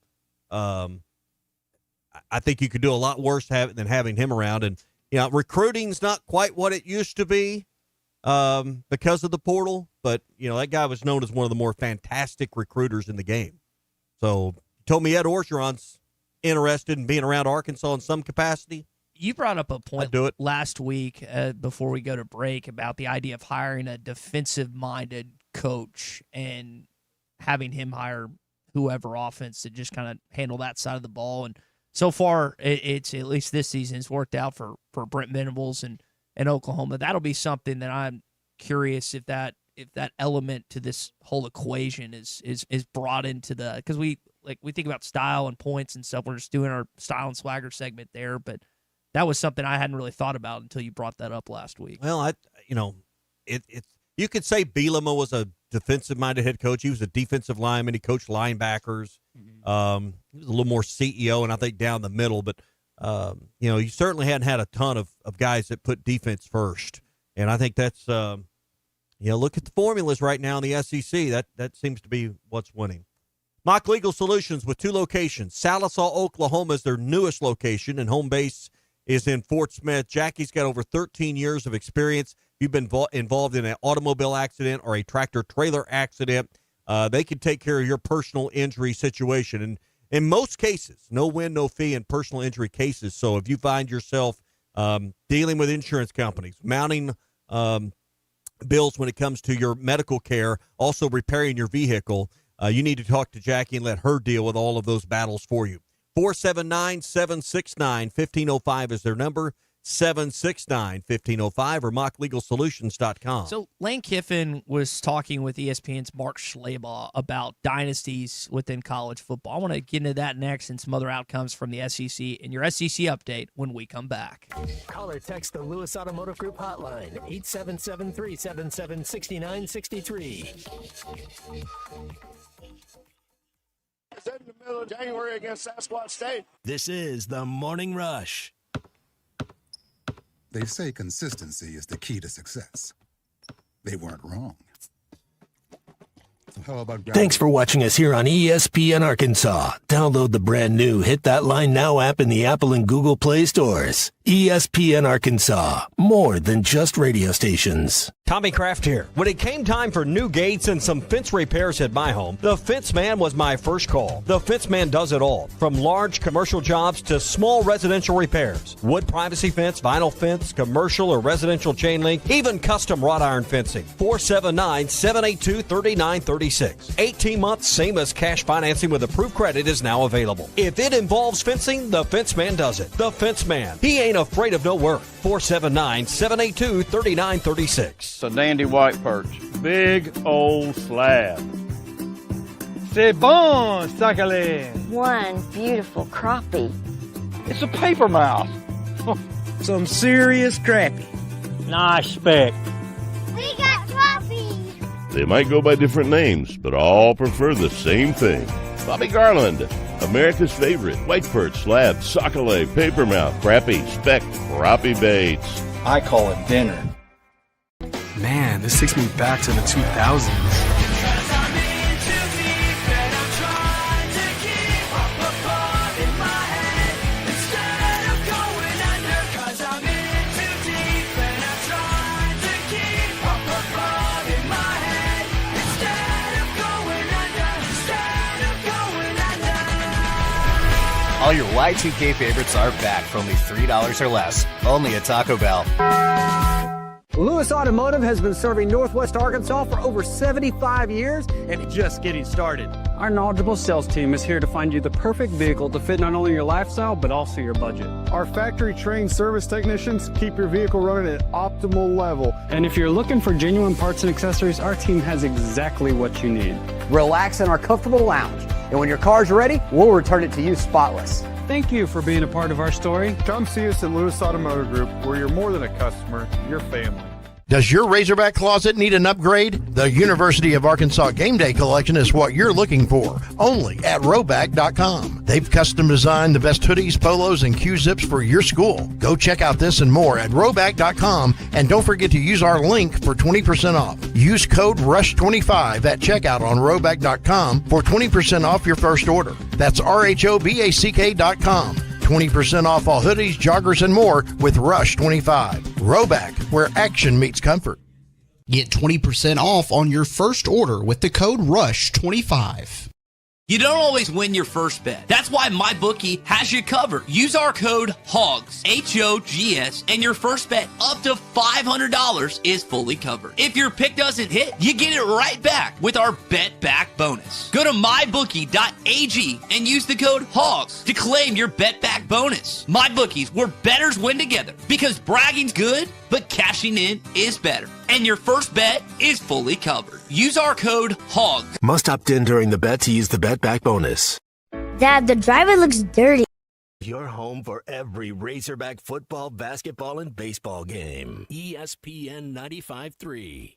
I think you could do a lot worse than having him around. And, recruiting's not quite what it used to be because of the portal. But, that guy was known as one of the more fantastic recruiters in the game. So, you told me Ed Orgeron's interested in being around Arkansas in some capacity. You brought up a point last week before we go to break about the idea of hiring a defensive-minded coach and having him hire whoever offense to just kind of handle that side of the ball. And so far, it's at least this season, it's worked out for Brent Venables and Oklahoma. That'll be something that I'm curious if that element to this whole equation is brought into because we think about style and points and stuff. We're just doing our style and swagger segment there, but that was something I hadn't really thought about until you brought that up last week. Well, you could say Bielema was a defensive-minded head coach. He was a defensive lineman. He coached linebackers. Mm-hmm. He was a little more CEO, and I think down the middle. But, you certainly hadn't had a ton of guys that put defense first. And I think that's, look at the formulas right now in the SEC. That seems to be what's winning. Mock Legal Solutions with 2 locations. Sallisaw, Oklahoma is their newest location, and home base is in Fort Smith. Jackie's got over 13 years of experience. If you've been involved in an automobile accident or a tractor-trailer accident, they can take care of your personal injury situation. And in most cases, no win, no fee in personal injury cases. So if you find yourself dealing with insurance companies, mounting bills when it comes to your medical care, also repairing your vehicle, you need to talk to Jackie and let her deal with all of those battles for you. 479-769-1505 is their number, 769-1505 or mocklegalsolutions.com. So Lane Kiffin was talking with ESPN's Mark Schlabach about dynasties within college football. I want to get into that next and some other outcomes from the SEC in your SEC update when we come back. Call or text the Lewis Automotive Group hotline, 877-377-6963. In the middle of January against Sasquatch State. This is the Morning Rush. They say consistency is the key to success. They weren't wrong. So how about Thanks for watching us here on ESPN Arkansas. Download the brand new Hit That Line Now app in the Apple and Google Play stores. ESPN Arkansas, more than just radio stations. Tommy Kraft here. When it came time for new gates and some fence repairs at my home, the Fence Man was my first call. The Fence Man does it all, from large commercial jobs to small residential repairs. Wood privacy fence, vinyl fence, commercial or residential chain link, even custom wrought iron fencing. 479-782-3936. 18 months, same as cash financing with approved credit is now available. If it involves fencing, the Fence Man does it. The Fence Man. He ain't afraid of no work. 479-782-3936. It's a dandy white perch. Big old slab. C'est bon, sacalé. One beautiful crappie. It's a paper mouth. Some serious crappie. Nice speck. We got crappie. They might go by different names, but all prefer the same thing. Bobby Garland, America's favorite white perch, slab, sockeye, papermouth, crappie, speck, crappie baits. I call it dinner. Man, this takes me back to the 2000s. All your Y2K favorites are back for only $3 or less. Only at Taco Bell. Lewis Automotive has been serving Northwest Arkansas for over 75 years and just getting started. Our knowledgeable sales team is here to find you the perfect vehicle to fit not only your lifestyle, but also your budget. Our factory-trained service technicians keep your vehicle running at optimal level. And if you're looking for genuine parts and accessories, our team has exactly what you need. Relax in our comfortable lounge. And when your car's ready, we'll return it to you spotless. Thank you for being a part of our story. Come see us at Lewis Automotive Group, where you're more than a customer, you're family. Does your Razorback closet need an upgrade? The University of Arkansas Game Day Collection is what you're looking for, only at Roback.com. They've custom designed the best hoodies, polos, and Q-zips for your school. Go check out this and more at Roback.com, and don't forget to use our link for 20% off. Use code RUSH25 at checkout on Roback.com for 20% off your first order. That's RHOBACK.com. 20% off all hoodies, joggers, and more with Rush 25. Roback, where action meets comfort. Get 20% off on your first order with the code RUSH25. You don't always win your first bet. That's why MyBookie has you covered. Use our code HOGS, HOGS, and your first bet up to $500 is fully covered. If your pick doesn't hit, you get it right back with our Bet Back bonus. Go to mybookie.ag and use the code HOGS to claim your Bet Back bonus. MyBookie's, where bettors win together, because bragging's good, but cashing in is better. And your first bet is fully covered. Use our code HOGS. Must opt in during the bet to use the Bet Back bonus. Dad, the driver looks dirty. Your home for every Razorback football, basketball, and baseball game. ESPN 95.3.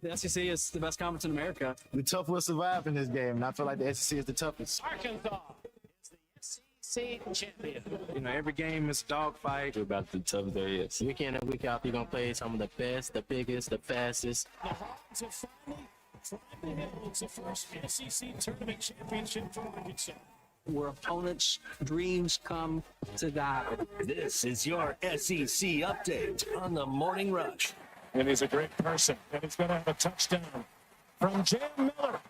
The SEC is the best conference in America. The tough will survive in this game, and I feel like the SEC is the toughest. Arkansas is the SEC champion. You know, every game is a dogfight. About the tough there is. Week in and week out, you're going to play some of the best, the biggest, the fastest. The Hogs have finally climbed the hill. It's the first SEC tournament championship for Arkansas. Where opponents' dreams come to die. This is your SEC update on the Morning Rush. And he's a great person, and he's going to have a touchdown from Jam Miller.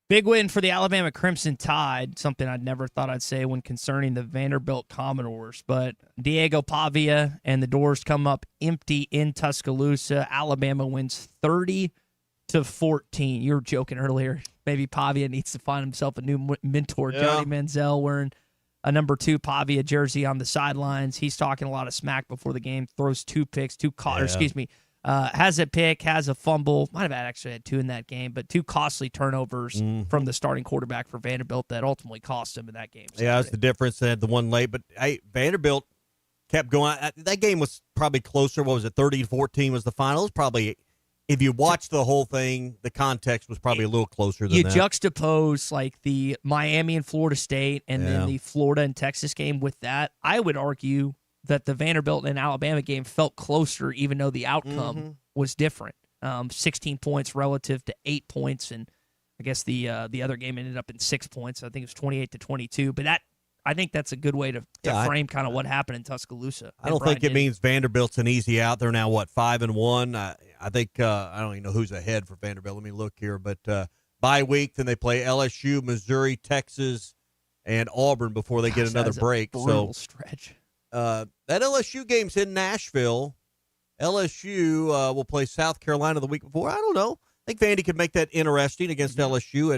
Big win for the Alabama Crimson Tide, something I'd never thought I'd say when concerning the Vanderbilt Commodores. But Diego Pavia and the doors come up empty in Tuscaloosa. Alabama wins 30-14. You were joking earlier. Maybe Pavia needs to find himself a new mentor. Yeah. Johnny Manziel wearing a number 2 Pavia jersey on the sidelines. He's talking a lot of smack before the game, throws 2 picks, has a pick, has a fumble. Might have actually had 2 in that game, but 2 costly turnovers from the starting quarterback for Vanderbilt that ultimately cost him in that game. Yeah, that's the difference. They had the one late, but Vanderbilt kept going. That game was probably closer. What was it, 30-14 was the final? It was probably, if you watch the whole thing, the context was probably a little closer than that. You juxtapose like the Miami and Florida State and then the Florida and Texas game with that. I would argue that the Vanderbilt and Alabama game felt closer, even though the outcome was different. 16 points relative to 8 points, and I guess the other game ended up in 6 points. I think it was 28-22. But I think that's a good way to frame kind of what happened in Tuscaloosa. I don't think it means Vanderbilt's an easy out. They're now, 5-1? I think, I don't even know who's ahead for Vanderbilt. Let me look here. But bye week, then they play LSU, Missouri, Texas, and Auburn before they get another break. Brutal stretch. That LSU game's in Nashville. LSU will play South Carolina the week before. I don't know. I think Vandy could make that interesting against LSU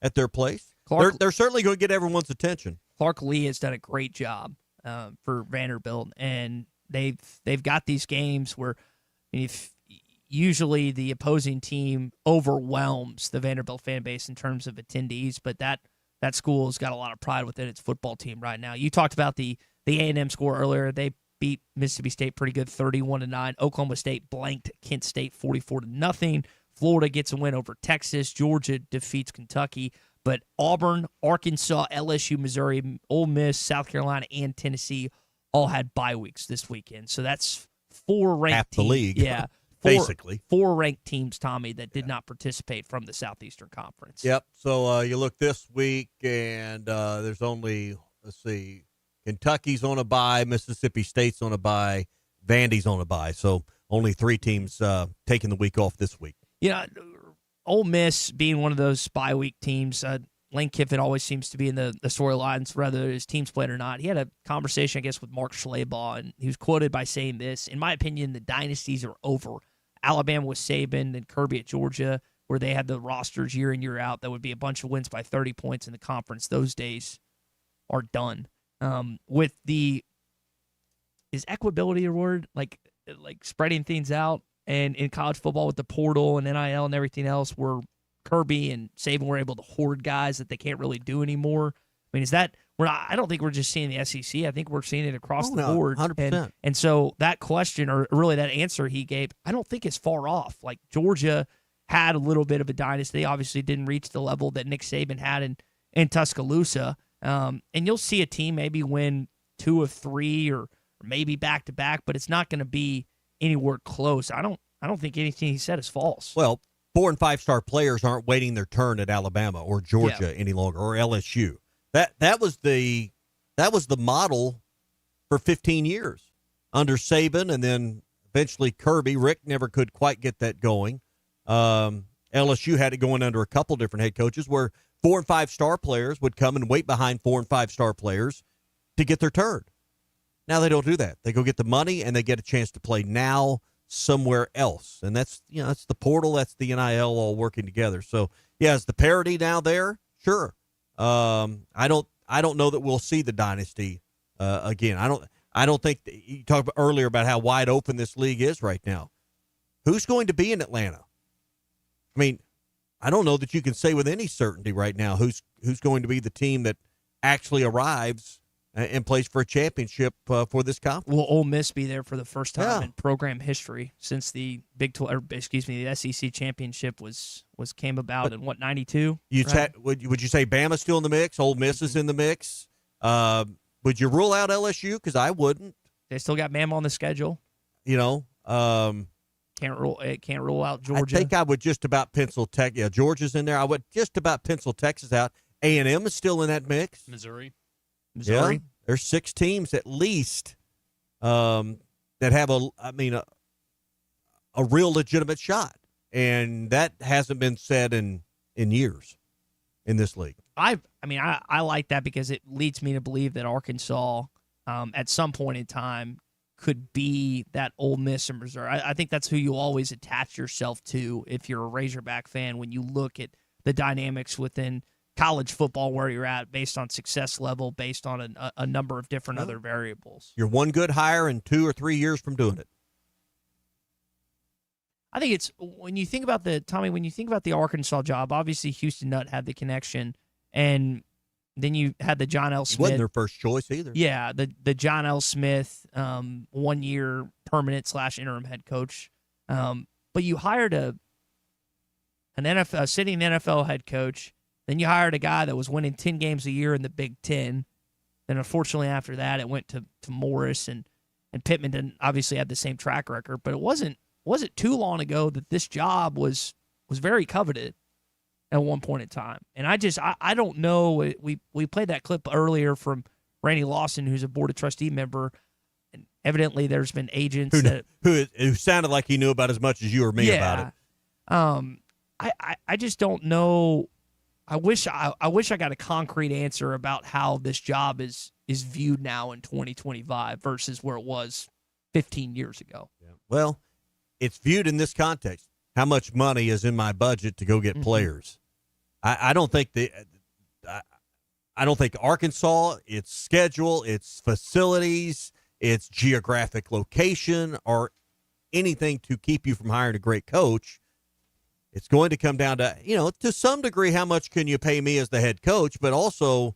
at their place. They're certainly going to get everyone's attention. Clark Lee has done a great job for Vanderbilt, and they've got these games where if usually the opposing team overwhelms the Vanderbilt fan base in terms of attendees, but that school has got a lot of pride within its football team right now. You talked about the A&M score earlier. They beat Mississippi State pretty good, 31-9. Oklahoma State blanked Kent State 44-0. Florida gets a win over Texas. Georgia defeats Kentucky. But Auburn, Arkansas, LSU, Missouri, Ole Miss, South Carolina, and Tennessee all had bye weeks this weekend. So that's 4 ranked half the teams. league. Yeah. Basically. 4 ranked teams, Tommy, that did not participate from the Southeastern Conference. Yep. So you look this week, and there's only, Kentucky's on a bye, Mississippi State's on a bye, Vandy's on a bye. So only 3 teams taking the week off this week. Ole Miss being one of those bye week teams, Lane Kiffin always seems to be in the storylines, whether his team's played or not. He had a conversation, I guess, with Mark Schlabach, and he was quoted by saying this: "In my opinion, the dynasties are over. Alabama with Saban and Kirby at Georgia, where they had the rosters year in, year out, that would be a bunch of wins by 30 points in the conference. Those days are done." Is equability a word? Like spreading things out, and in college football with the portal and NIL and everything else, where Kirby and Saban were able to hoard guys that they can't really do anymore. I mean, I don't think we're just seeing the SEC. I think we're seeing it across the board. 100%. And so that question, or really that answer he gave, I don't think is far off. Like, Georgia had a little bit of a dynasty. They obviously didn't reach the level that Nick Saban had in Tuscaloosa. And you'll see a team maybe win 2 of 3 or maybe back-to-back, but it's not going to be anywhere close. I don't think anything he said is false. Well, 4- and 5-star players aren't waiting their turn at Alabama or Georgia any longer, or LSU. That was the model for 15 years under Saban, and then eventually Kirby. Rick never could quite get that going. LSU had it going under a couple different head coaches, where 4- and 5-star players would come and wait behind 4- and 5-star players to get their turn. Now they don't do that. They go get the money, and they get a chance to play now somewhere else. And that's the portal, that's the NIL all working together. So, yeah, is the parity now there? Sure. I don't know that we'll see the dynasty again. I don't think you talked earlier about how wide open this league is right now. Who's going to be in Atlanta? I mean, I don't know that you can say with any certainty right now who's going to be the team that actually arrives and plays for a championship for this conference. Will Ole Miss be there for the first time in program history since the the SEC championship came about in 92? Would you say Bama's still in the mix? Ole Miss is in the mix. Would you rule out LSU? Because I wouldn't. They still got Bama on the schedule. Can't rule out Georgia. I think I would just about pencil Tech. Yeah, Georgia's in there. I would just about pencil Texas out. A&M is still in that mix. Missouri. Yeah, there's 6 teams at least that have a real legitimate shot, and that hasn't been said in years in this league. I like that because it leads me to believe that Arkansas at some point in time could be that Ole Miss or Missouri. I think that's who you always attach yourself to if you're a Razorback fan when you look at the dynamics within college football where you're at based on success level, based on a number of different other variables. You're one good hire in 2 or 3 years from doing it. I think it's when you think about the Arkansas job, obviously Houston Nutt had the connection, and then you had the John L. Smith. He wasn't their first choice either. Yeah, the John L. Smith 1-year permanent / interim head coach. But you hired a sitting NFL head coach. Then you hired a guy that was winning 10 games a year in the Big Ten. Then, unfortunately, after that, it went to Morris, and Pittman didn't obviously have the same track record. But it wasn't too long ago that this job was very coveted at one point in time. And I don't know. We played that clip earlier from Randy Lawson, who's a Board of Trustee member. And evidently, there's been agents who sounded like he knew about as much as you or me about it. I just don't know. I wish I got a concrete answer about how this job is viewed now in 2025 versus where it was 15 years ago. Yeah. Well, it's viewed in this context. How much money is in my budget to go get players? I don't think Arkansas, its schedule, its facilities, its geographic location, or anything to keep you from hiring a great coach. It's going to come down to, to some degree, how much can you pay me as the head coach, but also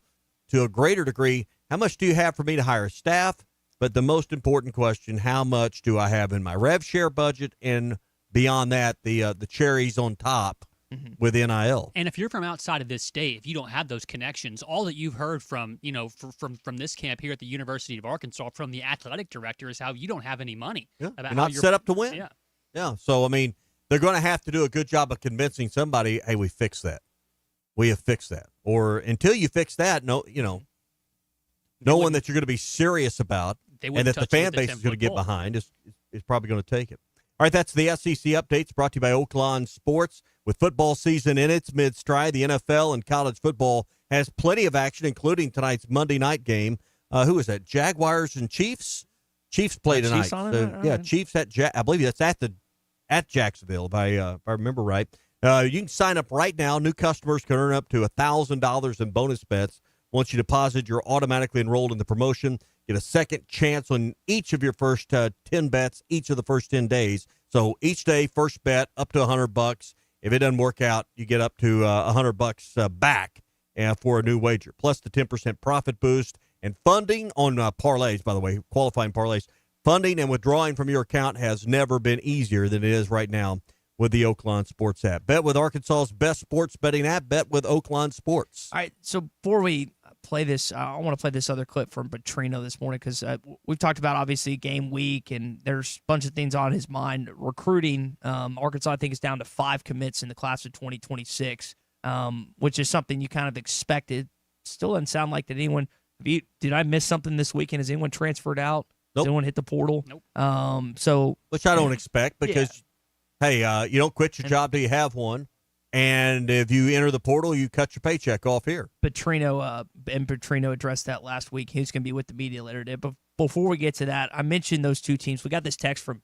to a greater degree, how much do you have for me to hire staff? But the most important question, how much do I have in my rev share budget? And beyond that, the cherries on top with NIL. And if you're from outside of this state, if you don't have those connections, all that you've heard from, from this camp here at the University of Arkansas, from the athletic director, is how you don't have any money. Yeah. You're not set up to win. Yeah. Yeah. So, they're going to have to do a good job of convincing somebody, hey, we fixed that. We have fixed that. Or until you fix that, no one that you're going to be serious about and that the fan base is going to get behind is probably going to take it. All right, that's the SEC updates brought to you by Oaklawn Sports. With football season in its mid-stride, the NFL and college football has plenty of action, including tonight's Monday night game. Who is that? Jaguars and Chiefs? Chiefs play tonight. Chiefs on So, it? yeah, Chiefs I believe that's at Jacksonville, if I remember right. You can sign up right now. New customers can earn up to $1,000 in bonus bets. Once you deposit, you're automatically enrolled in the promotion. Get a second chance on each of your first 10 bets each of the first 10 days. So each day, first bet up to $100. If it doesn't work out, you get up to $100 back for a new wager. Plus the 10% profit boost and funding on parlays, by the way, qualifying parlays. Funding and withdrawing from your account has never been easier than it is right now with the Oaklawn Sports app. Bet with Arkansas's best sports betting app. Bet with Oaklawn Sports. All right, so before we play this, I want to play this other clip from Petrino this morning because we've talked about, obviously, game week, and there's a bunch of things on his mind. Recruiting, Arkansas, I think, is down to 5 commits in the class of 2026, which is something you kind of expected. Still doesn't sound like that anyone – did I miss something this weekend? Has anyone transferred out? Nope. Has anyone hit the portal? Nope. Which I don't expect because, hey, you don't quit your job till you have one. And if you enter the portal, you cut your paycheck off here. Petrino addressed that last week. He's going to be with the media later today. But before we get to that, I mentioned those two teams. We got this text from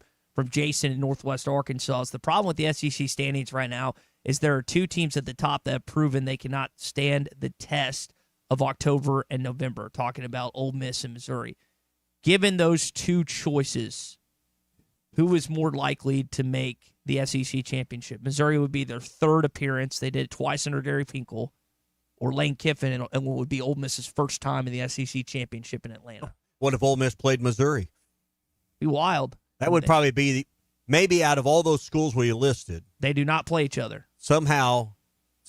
Jason in Northwest Arkansas. The problem with the SEC standings right now is there are two teams at the top that have proven they cannot stand the test of October and November, talking about Ole Miss and Missouri. Given those two choices, who is more likely to make the SEC championship? Missouri would be their third appearance. They did it twice under Gary Pinkel, or Lane Kiffin, and what would be Ole Miss's first time in the SEC championship in Atlanta. What if Ole Miss played Missouri? Be wild. That would probably be maybe out of all those schools we listed. They do not play each other. Somehow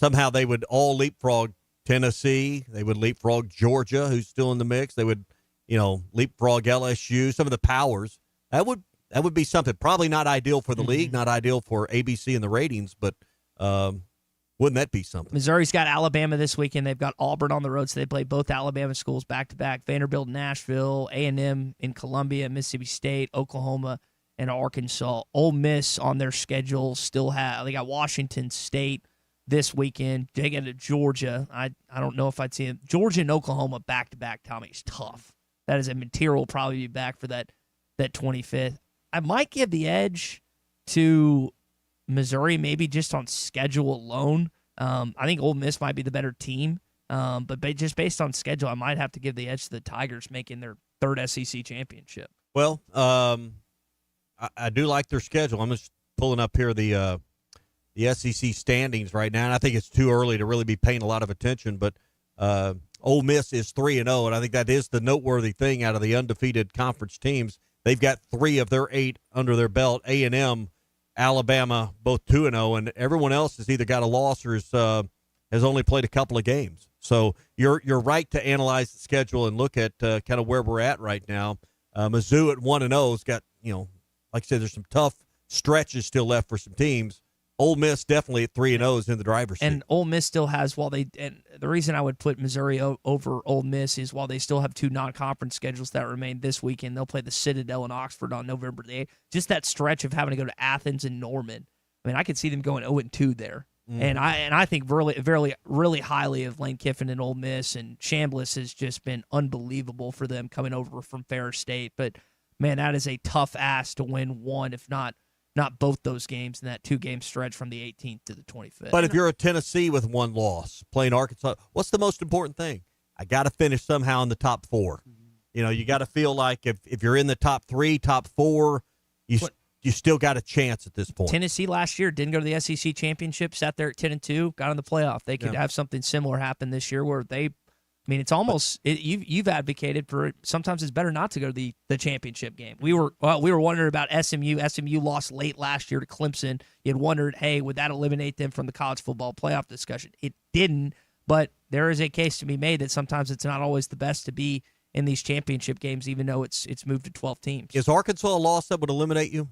they would all leapfrog Tennessee. They would leapfrog Georgia, who's still in the mix. They would, leapfrog LSU, some of the powers. That would be something. Probably not ideal for the league, not ideal for ABC and the ratings, but wouldn't that be something? Missouri's got Alabama this weekend. They've got Auburn on the road, so they play both Alabama schools back-to-back. Vanderbilt, Nashville, A&M in Columbia, Mississippi State, Oklahoma, and Arkansas. Ole Miss on their schedule they got Washington State this weekend. They get Georgia. I don't know if I'd see it. Georgia and Oklahoma back-to-back, Tommy, is tough. That is a material will probably be back for that 25th. I might give the edge to Missouri, maybe just on schedule alone. I think Ole Miss might be the better team, but just based on schedule, I might have to give the edge to the Tigers making their third SEC championship. Well, I do like their schedule. I'm just pulling up here the SEC standings right now, and I think it's too early to really be paying a lot of attention, but Ole Miss is 3-0, and I think that is the noteworthy thing out of the undefeated conference teams. They've got 3 of their 8 under their belt. A&M, Alabama, both 2-0, and everyone else has either got a loss or has only played a couple of games. So you're right to analyze the schedule and look at kind of where we're at right now. Mizzou at 1-0 has got, like I said, there's some tough stretches still left for some teams. Ole Miss definitely at 3-0 is in the driver's seat. And Ole Miss still has, and the reason I would put Missouri over Ole Miss is while they still have 2 non-conference schedules that remain this weekend, they'll play the Citadel and Oxford on November the 8th. Just that stretch of having to go to Athens and Norman. I mean, I could see them going 0-2 there. Mm-hmm. And I think really highly of Lane Kiffin and Ole Miss, and Chambliss has just been unbelievable for them coming over from Ferris State. But man, that is a tough ask to win one, if not both those games in that 2-game stretch from the 18th to the 25th. But if you're a Tennessee with 1 loss playing Arkansas, what's the most important thing? I got to finish somehow in the top 4. Mm-hmm. You got to feel like if you're in the top 3, top 4, you still got a chance at this point. Tennessee last year didn't go to the SEC championship, sat there at 10-2, got in the playoff. They could have something similar happen this year where it's almost you've advocated for it. Sometimes it's better not to go to the championship game. We were wondering about SMU. SMU lost late last year to Clemson. You'd wondered, hey, would that eliminate them from the college football playoff discussion? It didn't, but there is a case to be made that sometimes it's not always the best to be in these championship games, even though it's moved to 12 teams. Is Arkansas a loss that would eliminate you?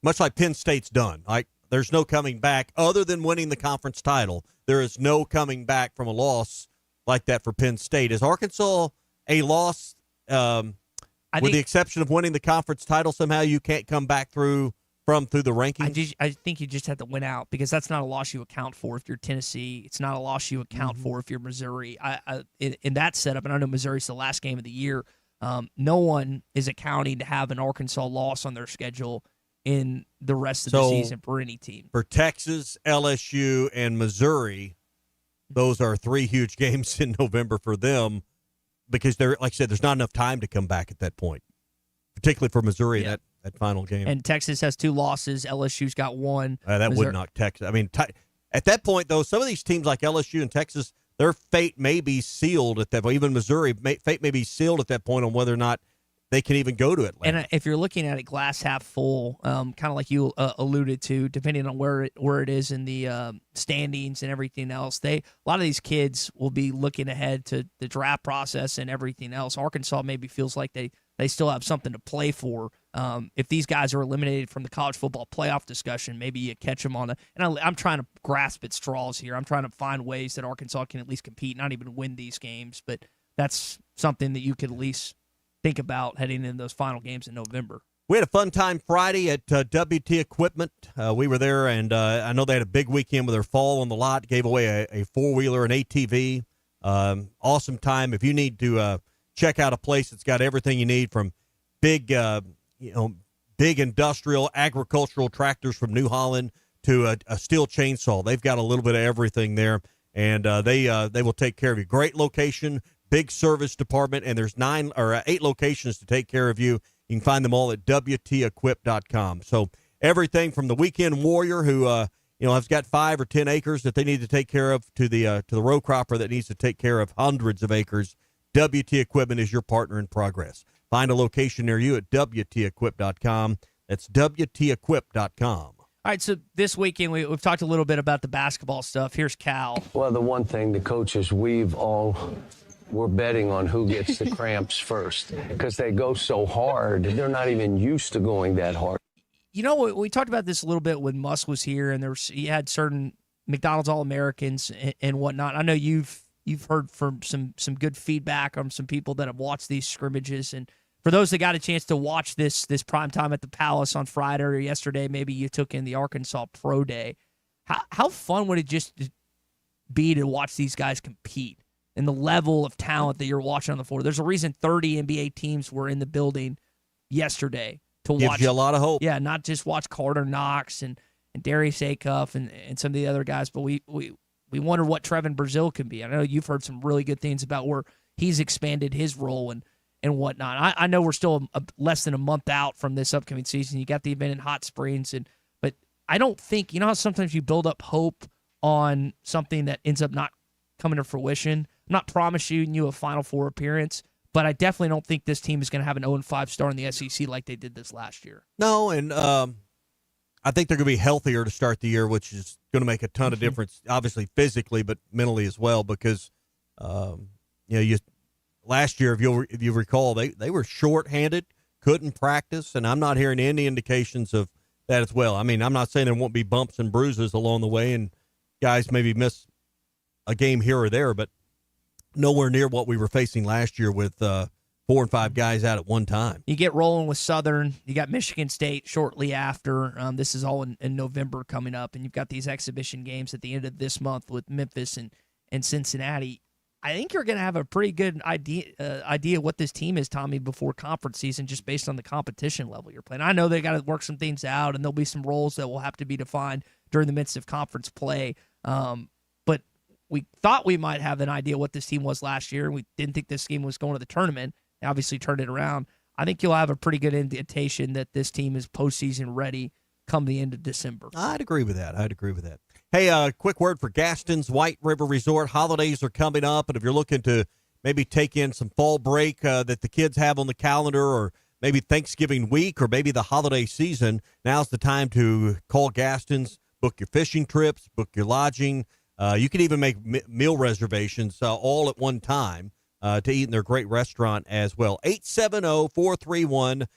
Much like Penn State's done. Like there's no coming back other than winning the conference title. There is no coming back from a loss like that for Penn State. Is Arkansas a loss with the exception of winning the conference title? Somehow you can't come back through from through the rankings? I think you just have to win out because that's not a loss you account for if you're Tennessee. It's not a loss you account for if you're Missouri. In that setup, and I know Missouri's the last game of the year, no one is accounting to have an Arkansas loss on their schedule in the rest of the season for any team. For Texas, LSU, and Missouri, those are 3 huge games in November for them because they're, like I said, there's not enough time to come back at that point, particularly for Missouri that final game. And Texas has 2 losses. LSU's got 1. That would knock Texas. I mean, at that point, though, some of these teams like LSU and Texas, their fate may be sealed at that point. Even Missouri, fate may be sealed at that point on whether or not they can even go to Atlanta. And if you're looking at it glass half full, kind of like you alluded to, depending on where it is in the standings and everything else, a lot of these kids will be looking ahead to the draft process and everything else. Arkansas maybe feels like they still have something to play for. If these guys are eliminated from the college football playoff discussion, maybe you catch them on I'm trying to grasp at straws here. I'm trying to find ways that Arkansas can at least compete, not even win these games, but that's something that you could at least think about heading into those final games in November. We had a fun time Friday at WT Equipment. We were there, and I know they had a big weekend with their fall on the lot, gave away a 4-wheeler, an ATV. Awesome time. If you need to check out a place that's got everything you need from big industrial, agricultural tractors from New Holland to a steel chainsaw. They've got a little bit of everything there, and they will take care of you. Great location, big service department, and there's 8 locations to take care of you. You can find them all at WTEquip.com. So everything from the weekend warrior who has got 5 or 10 acres that they need to take care of to the row cropper that needs to take care of hundreds of acres. WT Equipment is your partner in progress. Find a location near you at WTEquip.com. That's WTEquip.com. All right, so this weekend we've talked a little bit about the basketball stuff. Here's Cal. Well, the one thing the coaches, we're betting on who gets the cramps first because they go so hard. They're not even used to going that hard. You know, we talked about this a little bit when Musk was here, and he had certain McDonald's All-Americans and whatnot. I know you've heard from some good feedback on some people that have watched these scrimmages. And for those that got a chance to watch this prime time at the Palace on Friday or yesterday, maybe you took in the Arkansas Pro Day. How fun would it just be to watch these guys compete and the level of talent that you're watching on the floor? There's a reason 30 NBA teams were in the building yesterday to watch. Gives you a lot of hope. Yeah, not just watch Carter Knox and Darius Acuff and some of the other guys, but we wonder what Trevin Brazil can be. I know you've heard some really good things about where he's expanded his role and whatnot. I know we're still less than a month out from this upcoming season. You got the event in Hot Springs, but I don't think, you know how sometimes you build up hope on something that ends up not coming to fruition? I'm not promising you a Final Four appearance, but I definitely don't think this team is going to have an 0-5 start in the SEC like they did this last year. No, and I think they're going to be healthier to start the year, which is going to make a ton of difference, obviously physically, but mentally as well, because last year, if you recall, they were short-handed, couldn't practice, and I'm not hearing any indications of that as well. I mean, I'm not saying there won't be bumps and bruises along the way, and guys maybe miss a game here or there, but nowhere near what we were facing last year with 4 and 5 guys out at one time. You get rolling with Southern. You got Michigan State shortly after. This is all in November coming up, and you've got these exhibition games at the end of this month with Memphis and Cincinnati. I think you're going to have a pretty good idea what this team is, Tommy, before conference season, just based on the competition level you're playing. I know they got to work some things out, and there'll be some roles that will have to be defined during the midst of conference play. But we thought we might have an idea what this team was last year, and we didn't think this team was going to the tournament. They obviously turned it around. I think you'll have a pretty good indication that this team is postseason ready come the end of December. I'd agree with that. Hey, quick word for Gaston's White River Resort. Holidays are coming up, and if you're looking to maybe take in some fall break that the kids have on the calendar, or maybe Thanksgiving week, or maybe the holiday season, now's the time to call Gaston's, book your fishing trips, book your lodging. You can even make meal reservations all at one time to eat in their great restaurant as well. 870-431-5202.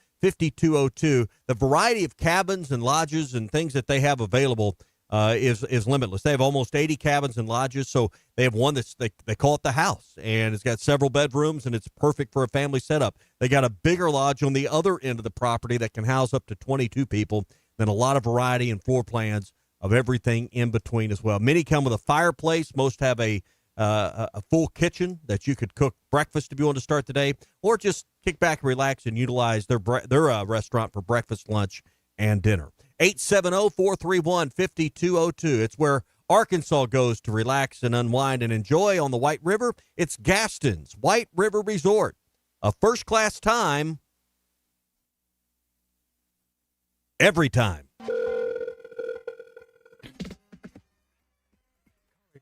The variety of cabins and lodges and things that they have available is limitless. They have almost 80 cabins and lodges, so they have one that's they call it the house, and it's got several bedrooms, and it's perfect for a family setup. They got a bigger lodge on the other end of the property that can house up to 22 people. then a lot of variety and floor plans of everything in between as well. Many come with a fireplace. Most have a full kitchen that you could cook breakfast if you want to start the day, or just kick back and relax and utilize their restaurant for breakfast, lunch, and dinner. 870-431-5202. It's where Arkansas goes to relax and unwind and enjoy on the White River. It's Gaston's White River Resort. A first-class time every time.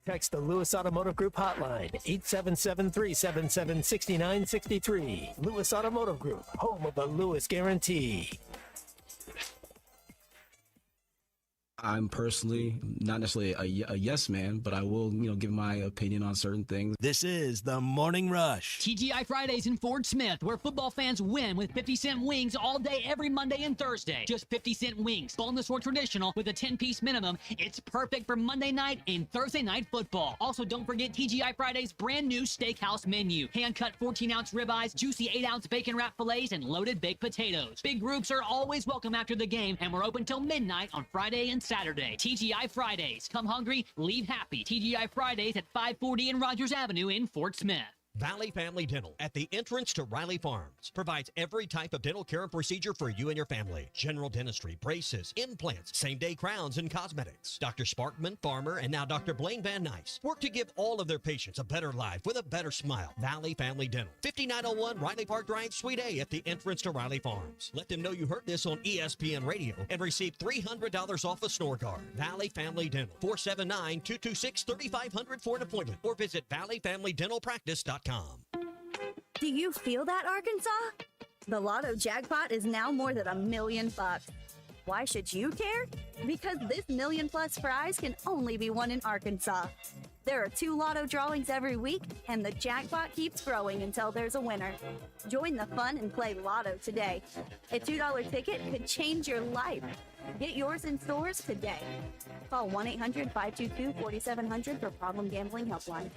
Text the Lewis Automotive Group hotline, 877-377-6963. Lewis Automotive Group, home of the Lewis Guarantee. I'm personally not necessarily a yes man, but I will, give my opinion on certain things. This is the Morning Rush. TGI Fridays in Fort Smith, where football fans win with 50-cent wings all day, every Monday and Thursday. Just 50-cent wings, boneless or traditional, with a 10-piece minimum. It's perfect for Monday night and Thursday night football. Also, don't forget TGI Fridays' brand new steakhouse menu. Hand-cut 14-ounce ribeyes, juicy 8-ounce bacon wrap fillets, and loaded baked potatoes. Big groups are always welcome after the game, and we're open till midnight on Friday and Saturday. TGI Fridays. Come hungry, leave happy. TGI Fridays at 540 and Rogers Avenue in Fort Smith. Valley Family Dental, at the entrance to Riley Farms, provides every type of dental care and procedure for you and your family. General dentistry, braces, implants, same-day crowns, and cosmetics. Dr. Sparkman, Farmer, and now Dr. Blaine Van Nice work to give all of their patients a better life with a better smile. Valley Family Dental, 5901 Riley Park Drive, Suite A, at the entrance to Riley Farms. Let them know you heard this on ESPN Radio and receive $300 off a snore guard. Valley Family Dental, 479-226-3500 for an appointment, or visit valleyfamilydentalpractice.com. Do you feel that, Arkansas? The Lotto jackpot is now more than $1 million. Why should you care? Because this $1 million+ prize can only be won in Arkansas. There are 2 Lotto drawings every week, and the jackpot keeps growing until there's a winner. Join the fun and play Lotto today. A $2 ticket could change your life. Get yours in stores today. Call 1-800-522-4700 for Problem Gambling Helpline.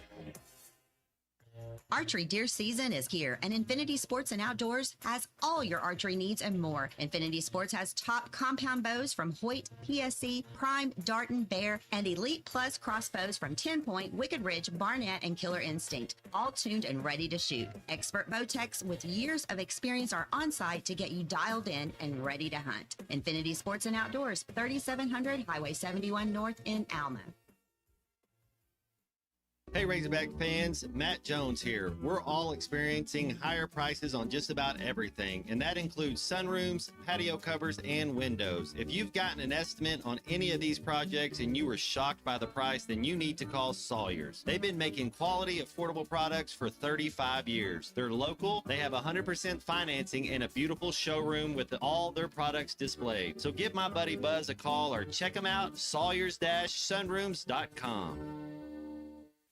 Archery deer season is here, and Infinity Sports and Outdoors has all your archery needs and more. Infinity Sports has top compound bows from Hoyt, PSC, Prime, Darton, Bear, and Elite Plus crossbows from 10 Point, Wicked Ridge, Barnett, and Killer Instinct, all tuned and ready to shoot. Expert bow techs with years of experience are on site to get you dialed in and ready to hunt. Infinity Sports and Outdoors, 3700 Highway 71 North in Alma. Hey Razorback fans, Matt Jones here. We're all experiencing higher prices on just about everything, and that includes sunrooms, patio covers, and windows. If you've gotten an estimate on any of these projects and you were shocked by the price, then you need to call Sawyers. They've been making quality, affordable products for 35 years. They're local, they have 100% financing, and a beautiful showroom with all their products displayed. So give my buddy Buzz a call or check them out, sawyers-sunrooms.com.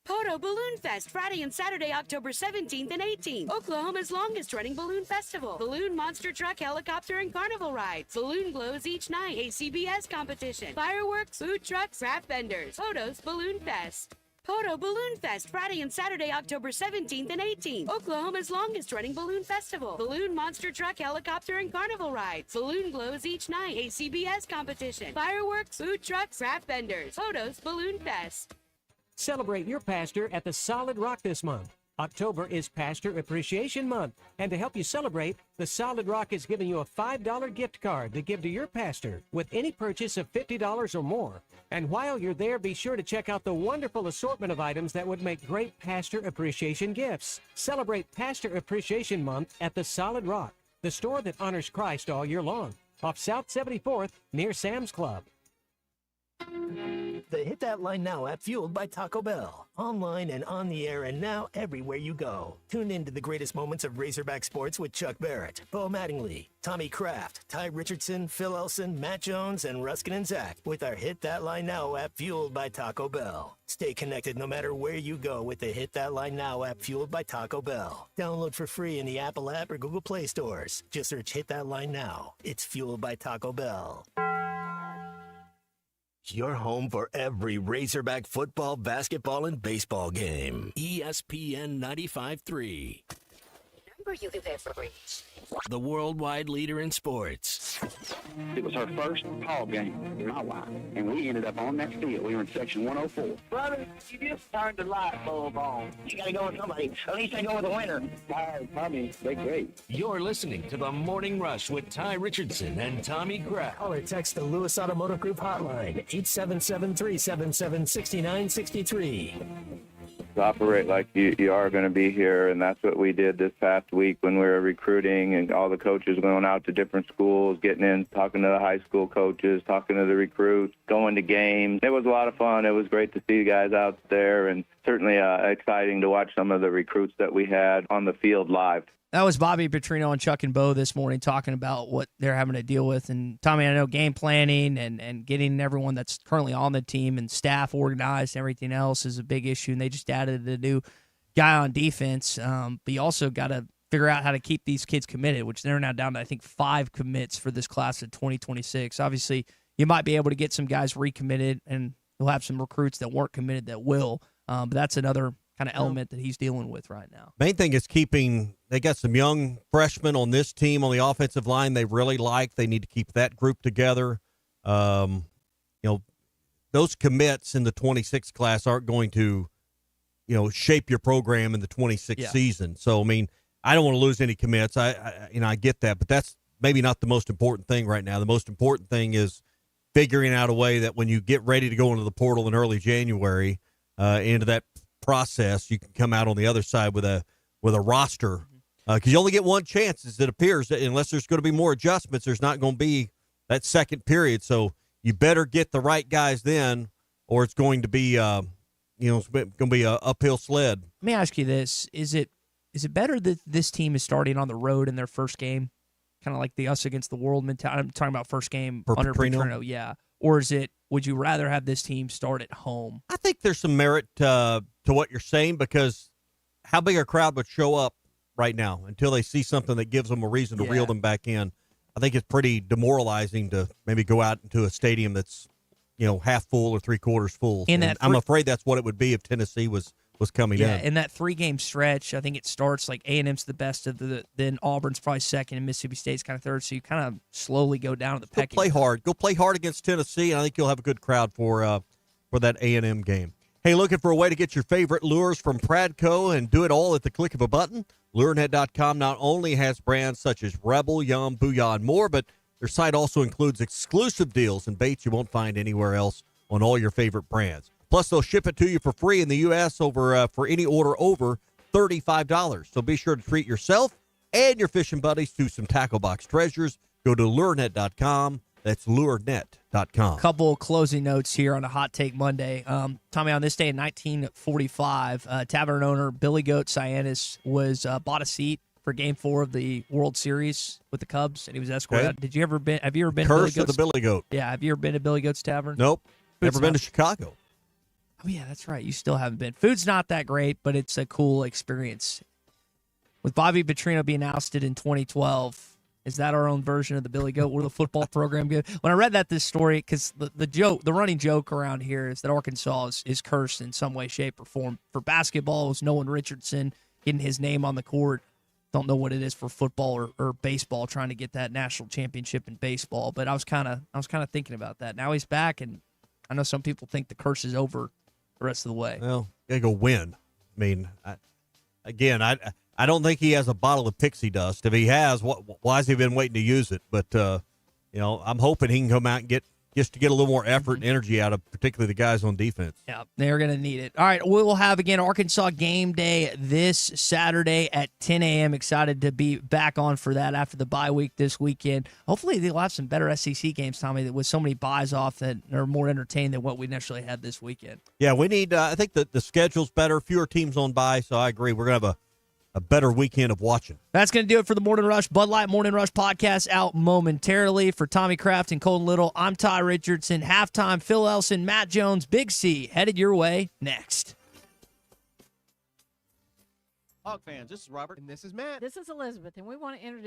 Poto Balloon Fest, Friday and Saturday, October 17th and 18th. Oklahoma's longest running balloon festival. Balloon, monster truck, helicopter, and carnival rides. Balloon glows each night. ACBS competition. Fireworks, food trucks, craft vendors. Poto's Balloon Fest. Poto Balloon Fest, Friday and Saturday, October 17th and 18th. Oklahoma's longest running balloon festival. Balloon, monster truck, helicopter, and carnival rides. Balloon glows each night. ACBS competition. Fireworks, food trucks, craft vendors. Poto's Balloon Fest. Celebrate your pastor at the Solid Rock this month. October is Pastor Appreciation Month, and to help you celebrate, the Solid Rock is giving you a $5 gift card to give to your pastor with any purchase of $50 or more. And while you're there, be sure to check out the wonderful assortment of items that would make great pastor appreciation gifts. Celebrate Pastor Appreciation Month at the Solid Rock, the store that honors Christ all year long, off South 74th near Sam's Club. The Hit That Line Now app, fueled by Taco Bell. Online and on the air and now everywhere you go. Tune in to the greatest moments of Razorback sports with Chuck Barrett, Bo Mattingly, Tommy Kraft, Ty Richardson, Phil Elson, Matt Jones, and Ruskin and Zach with our Hit That Line Now app, fueled by Taco Bell. Stay connected no matter where you go with the Hit That Line Now app, fueled by Taco Bell. Download for free in the Apple app or Google Play stores. Just search Hit That Line Now. It's fueled by Taco Bell. Your home for every Razorback football, basketball, and baseball game. ESPN 95.3. where you can pay for reach. The worldwide leader in sports. It was her first ball game with my wife, and we ended up on that field. We were in section 104. Brother, you just turned the light bulb on. You gotta go with somebody. At least I go with a winner. Tommy, they're great. You're listening to The Morning Rush with Ty Richardson and Tommy Kraft. Call or text the Lewis Automotive Group hotline, 877-377-6963. Operate like you are going to be here, and that's what we did this past week when we were recruiting, and all the coaches going out to different schools, getting in, talking to the high school coaches, talking to the recruits, going to games. It was a lot of fun. It was great to see you guys out there, and certainly exciting to watch some of the recruits that we had on the field live. That was Bobby Petrino and Chuck and Bo this morning talking about what they're having to deal with. And Tommy, I know game planning and getting everyone that's currently on the team and staff organized and everything else is a big issue. And they just added a new guy on defense. But you also got to figure out how to keep these kids committed, which they're now down to, I think, 5 commits for this class of 2026. Obviously, you might be able to get some guys recommitted, and you'll have some recruits that weren't committed that will. But that's another kind of element that he's dealing with right now. Main thing is they got some young freshmen on this team on the offensive line they really like. They need to keep that group together. Those commits in the 26 class aren't going to, shape your program in the 26 season. So, I mean, I don't want to lose any commits. I get that, but that's maybe not the most important thing right now. The most important thing is figuring out a way that when you get ready to go into the portal in early January, into that process, you can come out on the other side with a roster, because you only get one chance, as it appears, unless there's going to be more adjustments. There's not going to be that second period, so you better get the right guys then, or it's going to be it's going to be a uphill sled. Let me ask you this: is it better that this team is starting on the road in their first game, kind of like the us against the world mentality? I'm talking about first game under Petrino, yeah. Or would you rather have this team start at home? I think there's some merit to what you're saying, because how big a crowd would show up right now until they see something that gives them a reason to reel them back in? I think it's pretty demoralizing to maybe go out into a stadium that's, half full or 3/4 full. I'm afraid that's what it would be if Tennessee was coming in. Yeah, in that 3-game stretch, I think it starts like A&M's the best of then Auburn's probably second, and Mississippi State's kind of third. So you kind of slowly go down to the pecking. Go play hard against Tennessee, and I think you'll have a good crowd for that A&M game. Hey, looking for a way to get your favorite lures from Pradco and do it all at the click of a button? LureNet.com not only has brands such as Rebel, Yum, Booyah, and more, but their site also includes exclusive deals and baits you won't find anywhere else on all your favorite brands. Plus, they'll ship it to you for free in the U.S. for any order over $35. So be sure to treat yourself and your fishing buddies to some tackle box treasures. Go to LureNet.com. That's LureNet.com. Couple closing notes here on a Hot Take Monday. Tommy, on this day in 1945, tavern owner Billy Goat Cyannis was bought a seat for Game 4 of the World Series with the Cubs, and he was escorted out. Have you ever been to Billy Goat's? Curse of the Billy Goat. Yeah, have you ever been to Billy Goat's Tavern? Nope. Never been to Chicago. Oh, yeah, that's right. You still haven't been. Food's not that great, but it's a cool experience. With Bobby Petrino being ousted in 2012, is that our own version of the Billy Goat? Will the football program go? When I read this story, because the running joke around here is that Arkansas is cursed in some way, shape, or form. For basketball, it was Nolan Richardson getting his name on the court. Don't know what it is for football or baseball, trying to get that national championship in baseball. But I was kind of thinking about that. Now he's back, and I know some people think the curse is over the rest of the way. Well, gotta go win. I mean, I don't think he has a bottle of pixie dust. If he has, why has he been waiting to use it? But I'm hoping he can come out and get a little more effort and energy out of particularly the guys on defense. Yeah, they're going to need it. All right, we'll have, again, Arkansas game day this Saturday at 10 a.m. Excited to be back on for that after the bye week this weekend. Hopefully they'll have some better SEC games, Tommy, with so many buys off that are more entertaining than what we initially had this weekend. Yeah, we need I think the schedule's better, fewer teams on bye, so I agree. We're going to have a better weekend of watching. That's going to do it for the Morning Rush. Bud Light Morning Rush podcast out momentarily. For Tommy Kraft and Colton Little, I'm Ty Richardson. Halftime, Phil Elson, Matt Jones, Big C, headed your way next. Hog fans, this is Robert. And this is Matt. This is Elizabeth, and we want to introduce